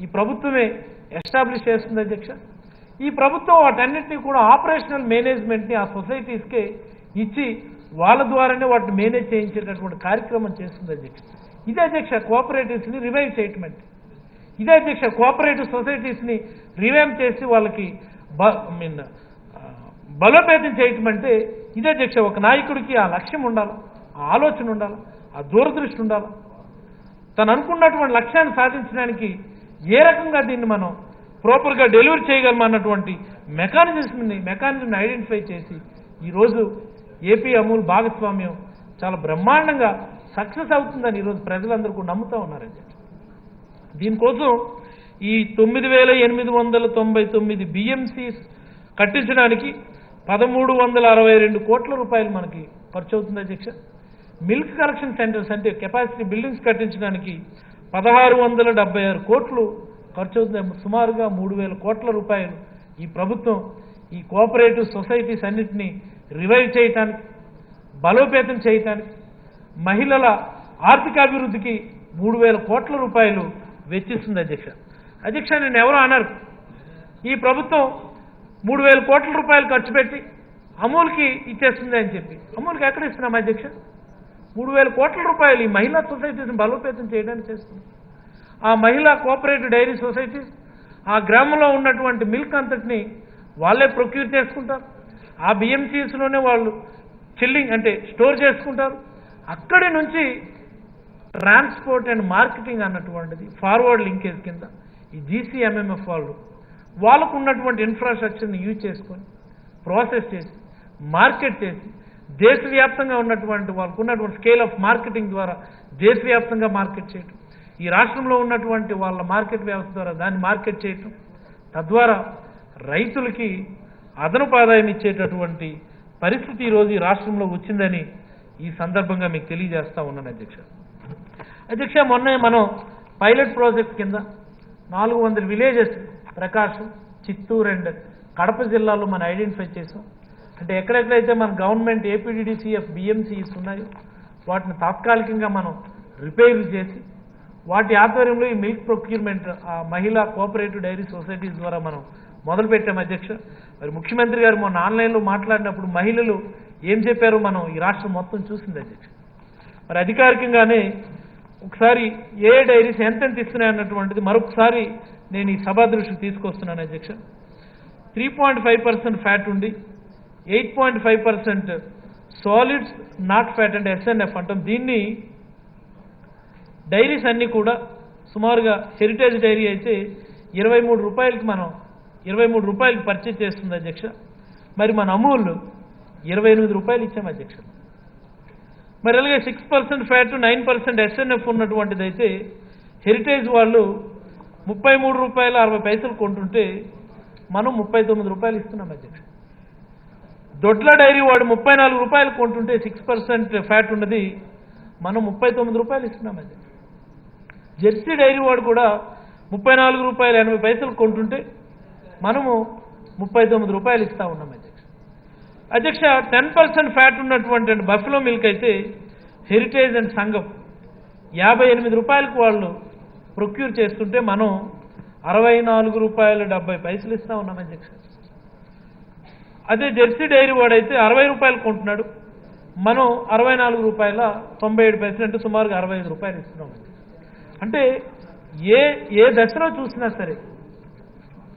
ఈ ప్రభుత్వమే ఎస్టాబ్లిష్ చేస్తుంది అధ్యక్ష. ఈ ప్రభుత్వం వాటన్నిటినీ కూడా ఆపరేషనల్ మేనేజ్మెంట్ని ఆ సొసైటీస్కే ఇచ్చి వాళ్ళ ద్వారానే వాటిని మేనేజ్ చేయించేటటువంటి కార్యక్రమం చేస్తుంది అధ్యక్ష. ఇదే అధ్యక్ష కోఆపరేటివ్స్ని రివైవ్ చేయటం అంటే. ఇదే అధ్యక్ష కోఆపరేటివ్ సొసైటీస్ని రివైవ్ చేసి వాళ్ళకి బలోపేతం చేయటం అంటే. ఇదే అధ్యక్ష ఒక నాయకుడికి ఆ లక్ష్యం ఉండాలి, ఆ ఆలోచన ఉండాలి, ఆ దూరదృష్టి ఉండాలి. తను అనుకున్నటువంటి లక్ష్యాన్ని సాధించడానికి ఏ రకంగా దీన్ని మనం ప్రాపర్గా డెలివరీ చేయగలమన్నటువంటి మెకానిజంని ఐడెంటిఫై చేసి ఈరోజు ఏపీ అమూల్ భాగస్వామ్యం చాలా బ్రహ్మాండంగా సక్సెస్ అవుతుందని ఈరోజు ప్రజలందరూ కూడా నమ్ముతూ ఉన్నారు అధ్యక్ష. దీనికోసం ఈ 9899 బిఎంసీస్ కట్టించడానికి 1362 కోట్ల రూపాయలు మనకి ఖర్చు అవుతుంది అధ్యక్ష. మిల్క్ కలెక్షన్ సెంటర్స్ అంటే కెపాసిటీ బిల్డింగ్స్ కట్టించడానికి 1676 కోట్లు ఖర్చు అవుతుంది. సుమారుగా 3000 కోట్ల రూపాయలు ఈ ప్రభుత్వం ఈ కోఆపరేటివ్ సొసైటీస్ అన్నింటినీ రివైవ్ చేయటానికి, బలోపేతం చేయటానికి, మహిళల ఆర్థికాభివృద్ధికి 3000 కోట్ల రూపాయలు వెచ్చిస్తుంది అధ్యక్ష. అధ్యక్ష నేను ఎవరో అన్నారు, ఈ ప్రభుత్వం 3000 కోట్ల రూపాయలు ఖర్చు పెట్టి అమూల్కి ఇచ్చేస్తుంది అని చెప్పి. అమూల్కి ఎక్కడ ఇస్తున్నాం అధ్యక్ష? 3000 కోట్ల రూపాయలు ఈ మహిళా సొసైటీస్ని బలోపేతం చేయడానికి చేస్తుంది. ఆ మహిళా కోఆపరేటివ్ డైరీ సొసైటీస్ ఆ గ్రామంలో ఉన్నటువంటి మిల్క్ అంతటిని వాళ్ళే ప్రొక్యూర్ చేసుకుంటారు. ఆ బిఎంసీస్లోనే వాళ్ళు చిల్లింగ్ అంటే స్టోర్ చేసుకుంటారు. అక్కడి నుంచి ట్రాన్స్పోర్ట్ అండ్ మార్కెటింగ్ అన్నటువంటిది ఫార్వర్డ్ లింకేజ్ కింద ఈ జీసీఎంఎంఎఫ్ వాళ్ళకు ఉన్నటువంటి ఇన్ఫ్రాస్ట్రక్చర్ని యూజ్ చేసుకొని ప్రాసెస్ చేసి మార్కెట్ చేసి దేశవ్యాప్తంగా ఉన్నటువంటి వాళ్ళకు ఉన్నటువంటి స్కేల్ ఆఫ్ మార్కెటింగ్ ద్వారా దేశవ్యాప్తంగా మార్కెట్ చేయటం, ఈ రాష్ట్రంలో ఉన్నటువంటి వాళ్ళ మార్కెట్ వ్యవస్థ ద్వారా దాన్ని మార్కెట్ చేయటం, తద్వారా రైతులకి అదనపు ఆదాయం ఇచ్చేటటువంటి పరిస్థితి ఈరోజు ఈ రాష్ట్రంలో వచ్చిందని ఈ సందర్భంగా మీకు తెలియజేస్తా ఉన్నాను అధ్యక్ష. అధ్యక్ష మొన్న మనం పైలట్ ప్రాజెక్ట్ కింద 400 villages Prakasam, Chittoor and Kadapa జిల్లాలో మనం ఐడెంటిఫై చేసాం. అంటే ఎక్కడెక్కడైతే మన గవర్నమెంట్ ఏపీడీడీసీఎఫ్ బిఎంసీస్ ఉన్నాయో వాటిని తాత్కాలికంగా మనం రిపేర్లు చేసి వాటి ఆధ్వర్యంలో ఈ మిల్క్ ప్రొక్యూర్మెంట్ ఆ మహిళా కోఆపరేటివ్ డైరీ సొసైటీస్ ద్వారా మనం మొదలుపెట్టాం అధ్యక్ష. మరి ముఖ్యమంత్రి గారు మొన్న ఆన్లైన్లో మాట్లాడినప్పుడు మహిళలు ఏం చెప్పారో మనం ఈ రాష్ట్రం మొత్తం చూసింది అధ్యక్ష. మరి అధికారికంగానే ఒకసారి ఏ డైరీస్ ఎంతెంత ఇస్తున్నాయన్నటువంటిది మరొకసారి నేను ఈ సభా దృష్టికి తీసుకొస్తున్నాను అధ్యక్ష. 3.5% ఫ్యాట్ ఉండి 8.5% సాలిడ్స్ నాట్ ఫ్యాట్ అంటే ఎస్ఎన్ఎఫ్ అంటాం. దీన్ని డైరీస్ అన్నీ కూడా సుమారుగా హెరిటేజ్ డైరీ అయితే 23 రూపాయలకి మనం 23 రూపాయలకి పర్చేజ్ చేస్తుంది అధ్యక్ష. మరి మన అమూల్ 28 రూపాయలు ఇచ్చాం అధ్యక్ష. మరి అలాగే 6% ఫ్యాట్ 9% ఎస్ఎన్ఎఫ్ ఉన్నటువంటిది అయితే హెరిటేజ్ వాళ్ళు 33 రూపాయలు 60 పైసలు కొంటుంటే మనం 39 రూపాయలు ఇస్తున్నాం అధ్యక్ష. దొడ్ల డైరీ వాడు 34 రూపాయలు కొంటుంటే 6% ఫ్యాట్ ఉన్నది మనం 39 రూపాయలు ఇస్తున్నాం అధ్యక్ష. జెర్సీ డైరీ వాడు కూడా 34 రూపాయలు 80 పైసలు కొంటుంటే మనము 39 రూపాయలు ఇస్తా ఉన్నాం అధ్యక్ష. అధ్యక్ష 10% ఫ్యాట్ ఉన్నటువంటి బఫెలో మిల్క్ అయితే హెరిటేజ్ అండ్ సంఘం 58 రూపాయలకు వాళ్ళు ప్రొక్యూర్ చేస్తుంటే మనం 64 రూపాయలు 70 పైసలు ఇస్తా ఉన్నాం అధ్యక్ష. అదే జెర్సీ డైరీ వాడైతే 60 రూపాయలు కొంటున్నాడు, మనం 64 రూపాయల 97 పైసలు అంటే సుమారుగా 65 రూపాయలు ఇస్తున్నాం. అంటే ఏ దశలో చూసినా సరే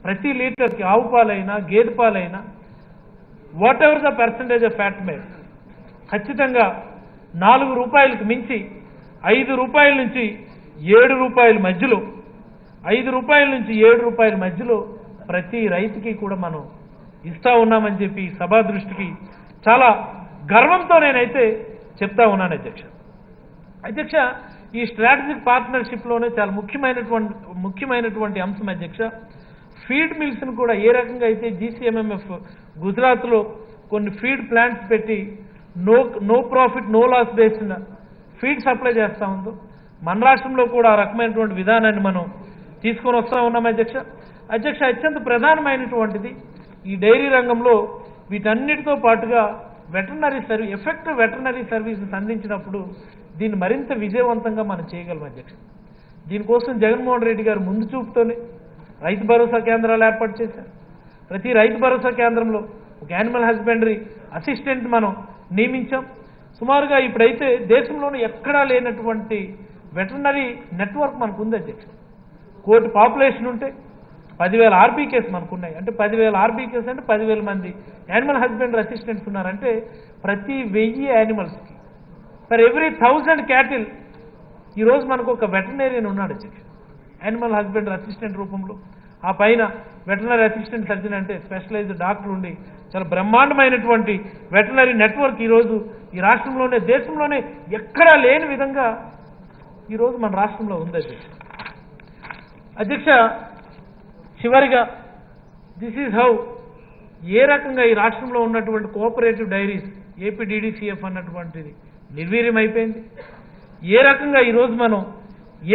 ప్రతి లీటర్కి ఆవు పాలైనా గేదె పాలైనా whatever the percentage of fat made ఖచ్చితంగా 4 రూపాయలకు మించి 5 రూపాయల నుంచి 7 రూపాయల మధ్యలో 5 రూపాయల నుంచి 7 రూపాయల మధ్యలో ప్రతి రైతుకి కూడా మనం ఇస్తా ఉన్నామని చెప్పి సభా దృష్టికి చాలా గర్వంతో నేనైతే చెప్తా ఉన్నాను అధ్యక్ష. అధ్యక్ష ఈ స్ట్రాటజిక్ పార్ట్నర్షిప్లోనే చాలా ముఖ్యమైనటువంటి అంశం అధ్యక్ష. ఫీడ్ మిల్స్ను కూడా ఏ రకంగా అయితే జీసీఎంఎంఎఫ్ గుజరాత్లో కొన్ని ఫీడ్ ప్లాంట్స్ పెట్టి no profit no loss based feed supply చేస్తూ ఉందో మన రాష్ట్రంలో కూడా ఆ రకమైనటువంటి విధానాన్ని మనం తీసుకొని వస్తూ ఉన్నాం అధ్యక్ష. అధ్యక్ష అత్యంత ప్రధానమైనటువంటిది ఈ డైరీ రంగంలో వీటన్నిటితో పాటుగా ఎఫెక్టివ్ వెటర్నరీ సర్వీసెస్ అందించినప్పుడు దీన్ని మరింత విజయవంతంగా మనం చేయగలం అధ్యక్ష. దీనికోసం జగన్మోహన్ రెడ్డి గారు ముందు చూపుతోనే రైతు భరోసా కేంద్రాలు ఏర్పాటు చేశారు. ప్రతి రైతు భరోసా కేంద్రంలో ఒక యానిమల్ హస్బెండరీ అసిస్టెంట్ మనం నియమించాం. సుమారుగా ఇప్పుడైతే దేశంలోనే ఎక్కడా లేనటువంటి వెటర్నరీ నెట్వర్క్ మనకు ఉంది అధ్యక్ష. 1 కోటి పాపులేషన్ ఉంటే 10,000 ఆర్బీకేస్ మనకున్నాయి. అంటే 10,000 ఆర్బీకేస్ అంటే 10,000 మంది యానిమల్ హస్బెండరీ అసిస్టెంట్స్ ఉన్నారంటే ప్రతి 1000 యానిమల్స్కి ఫర్ ఎవ్రీ 1000 క్యాటిల్ ఈరోజు మనకు ఒక వెటర్నరీయన్ ఉన్నాడు అధ్యక్ష, యానిమల్ హస్బెండరీ అసిస్టెంట్ రూపంలో. ఆ పైన వెటర్నరీ అసిస్టెంట్ సర్జన్ అంటే స్పెషలైజ్డ్ డాక్టర్ ఉండి చాలా బ్రహ్మాండమైనటువంటి వెటర్నరీ నెట్వర్క్ ఈరోజు ఈ రాష్ట్రంలోనే దేశంలోనే ఎక్కడా లేని విధంగా ఈరోజు మన రాష్ట్రంలో ఉంది అధ్యక్ష. అధ్యక్ష చివరిగా దిస్ ఈజ్ హౌ ఏ రకంగా ఈ రాష్ట్రంలో ఉన్నటువంటి కోఆపరేటివ్ డైరీస్ ఏపీడీడీసీఎఫ్ అన్నటువంటిది నిర్వీర్యం అయిపోయింది. ఏ రకంగా ఈరోజు మనం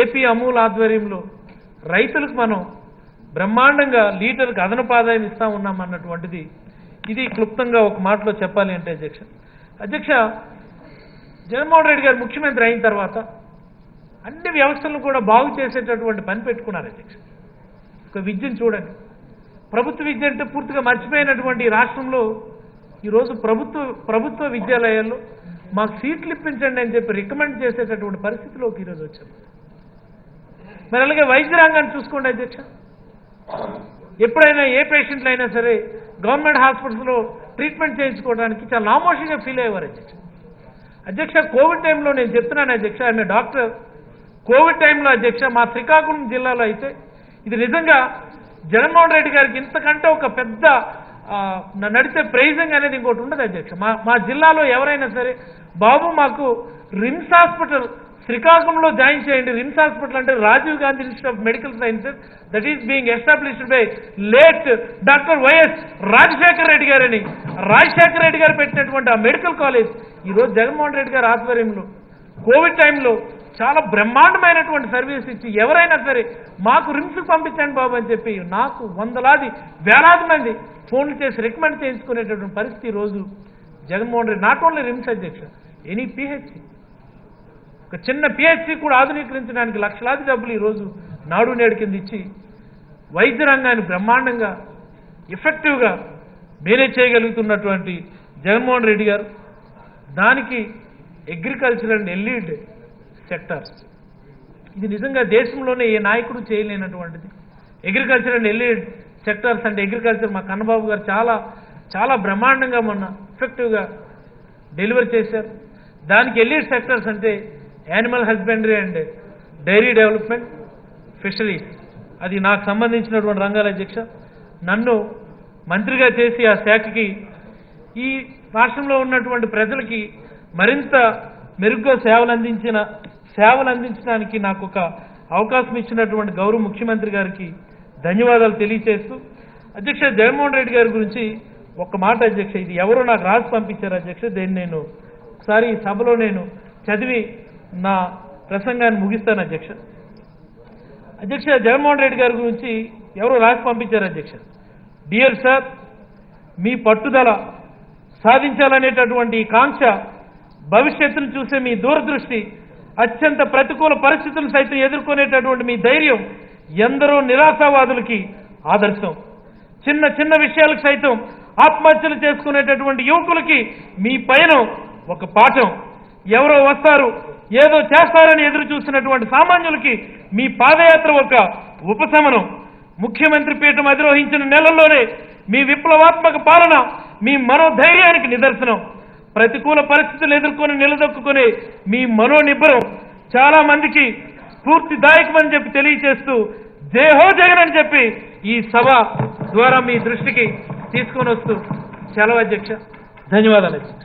ఏపీ అమూల్ ఆధ్వర్యంలో రైతులకు మనం బ్రహ్మాండంగా లీటర్కి అదనపు ఆదాయం ఇస్తా ఉన్నాం అన్నటువంటిది ఇది క్లుప్తంగా ఒక మాటలో చెప్పాలి అంటే అధ్యక్ష జగన్మోహన్ రెడ్డి గారు ముఖ్యమంత్రి అయిన తర్వాత అన్ని వ్యవస్థలను కూడా బాగు చేసేటటువంటి పని పెట్టుకున్నారు అధ్యక్ష. ఒక విద్యను చూడండి, ప్రభుత్వ విద్య అంటే పూర్తిగా మర్చిపోయినటువంటి రాష్ట్రంలో ఈరోజు ప్రభుత్వ విద్యాలయాల్లో మాకు సీట్లు ఇప్పించండి అని చెప్పి రికమెండ్ చేసేటటువంటి పరిస్థితిలోకి ఈరోజు వచ్చాం. మరి అలాగే వైద్య రంగాన్ని చూసుకోండి అధ్యక్ష. ఎప్పుడైనా ఏ పేషెంట్లు అయినా సరే గవర్నమెంట్ హాస్పిటల్స్లో ట్రీట్మెంట్ చేయించుకోవడానికి చాలా నామోషిగా ఫీల్ అయ్యేవారు అధ్యక్ష. కోవిడ్ టైంలో నేను చెప్తున్నాను అధ్యక్ష, ఆయన డాక్టర్. కోవిడ్ టైంలో అధ్యక్ష మా శ్రీకాకుళం జిల్లాలో అయితే ఇది నిజంగా జగన్మోహన్ రెడ్డి గారికి ఇంతకంటే ఒక పెద్ద నడిచే ప్రైజింగ్ అనేది ఇంకోటి ఉండదు అధ్యక్ష. మా జిల్లాలో ఎవరైనా సరే బాబు మాకు రిమ్స్ హాస్పిటల్ శ్రీకాకుళంలో జాయిన్ చేయండి. రిమ్స్ హాస్పిటల్ అంటే Rajiv Gandhi institute of medical sciences that is being established by late doctor YS Rajasekhara Reddy గారని రాజశేఖర రెడ్డి గారు పెట్టినటువంటి ఆ మెడికల్ కాలేజ్ ఈరోజు జగన్మోహన్ రెడ్డి గారి ఆధ్వర్యంలో కోవిడ్ టైంలో చాలా బ్రహ్మాండమైనటువంటి సర్వీస్ ఇచ్చి ఎవరైనా సరే మాకు రిమ్స్కి పంపించండి బాబు అని చెప్పి నాకు వేలాది మంది ఫోన్లు చేసి రికమెండ్ చేయించుకునేటటువంటి పరిస్థితి ఈరోజు Jaganmohan Reddy. Not only RIMS అధ్యక్ష, ఎనీ పిహెచ్సి, ఒక చిన్న పిహెచ్సి కూడా ఆధునీకరించడానికి లక్షలాది డబ్బులు ఈరోజు నాడు నేడు కింద ఇచ్చి వైద్య రంగాన్ని బ్రహ్మాండంగా ఎఫెక్టివ్గా మేనేజ్ చేయగలుగుతున్నటువంటి జగన్మోహన్ రెడ్డి గారు, దానికి అగ్రికల్చర్ అండ్ ఎల్లీడ్ సెక్టార్స్ ఇది నిజంగా దేశంలోనే ఏ నాయకుడు చేయలేనటువంటిది. అగ్రికల్చర్ అండ్ ఎల్లీడ్ సెక్టార్స్ అంటే అగ్రికల్చర్ మా కన్నబాబు గారు చాలా చాలా బ్రహ్మాండంగా మొన్న ఎఫెక్టివ్గా డెలివర్ చేశారు. దానికి ఎల్లీడ్ సెక్టార్స్ అంటే animal husbandry and dairy development, fisheries. అది నాకు సంబంధించినటువంటి రంగాల అధ్యక్ష. నన్ను మంత్రిగా చేసి ఆ శాఖకి ఈ రాష్ట్రంలో ఉన్నటువంటి ప్రజలకి మరింత మెరుగ్గా సేవలు అందించడానికి నాకు ఒక అవకాశం ఇచ్చినటువంటి గౌరవ ముఖ్యమంత్రి గారికి ధన్యవాదాలు తెలియజేస్తూ, అధ్యక్ష జగన్మోహన్ రెడ్డి గారి గురించి ఒక్క మాట అధ్యక్ష, ఇది ఎవరో నాకు రాసి పంపించారు అధ్యక్ష, దీన్ని నేను ఒకసారి ఈ సభలో నేను చదివి నా ప్రసంగాన్ని ముగిస్తాను అధ్యక్ష. అధ్యక్ష జగన్మోహన్ రెడ్డి గారి గురించి ఎవరో రాసి పంపించారు అధ్యక్ష. డియర్ సార్, మీ పట్టుదల, సాధించాలనేటటువంటి కాంక్ష, భవిష్యత్తును చూసే మీ దూరదృష్టి, అత్యంత ప్రతికూల పరిస్థితులను సైతం ఎదుర్కొనేటటువంటి మీ ధైర్యం ఎందరో నిరాశావాదులకి ఆదర్శం. చిన్న చిన్న విషయాలకు సైతం ఆత్మహత్యలు చేసుకునేటటువంటి యువకులకి మీ పైన ఒక పాఠం. ఎవరో వస్తారు, ఏదో చేస్తారని ఎదురు చూసినటువంటి సామాన్యులకి మీ పాదయాత్ర ఒక ఉపశమనం. ముఖ్యమంత్రి పీఠం అధిరోహించిన నెలల్లోనే మీ విప్లవాత్మక పాలన మీ మనోధైర్యానికి నిదర్శనం. ప్రతికూల పరిస్థితులు ఎదుర్కొని నిలదొక్కునే మీ మనోనిబ్బరం చాలా మందికి స్ఫూర్తిదాయకమని చెప్పి తెలియజేస్తూ, జై హో జగన్ అని చెప్పి ఈ సభ ద్వారా మీ దృష్టికి తీసుకొని వస్తూ సెలవు అధ్యక్ష. ధన్యవాదాలు అధ్యక్ష.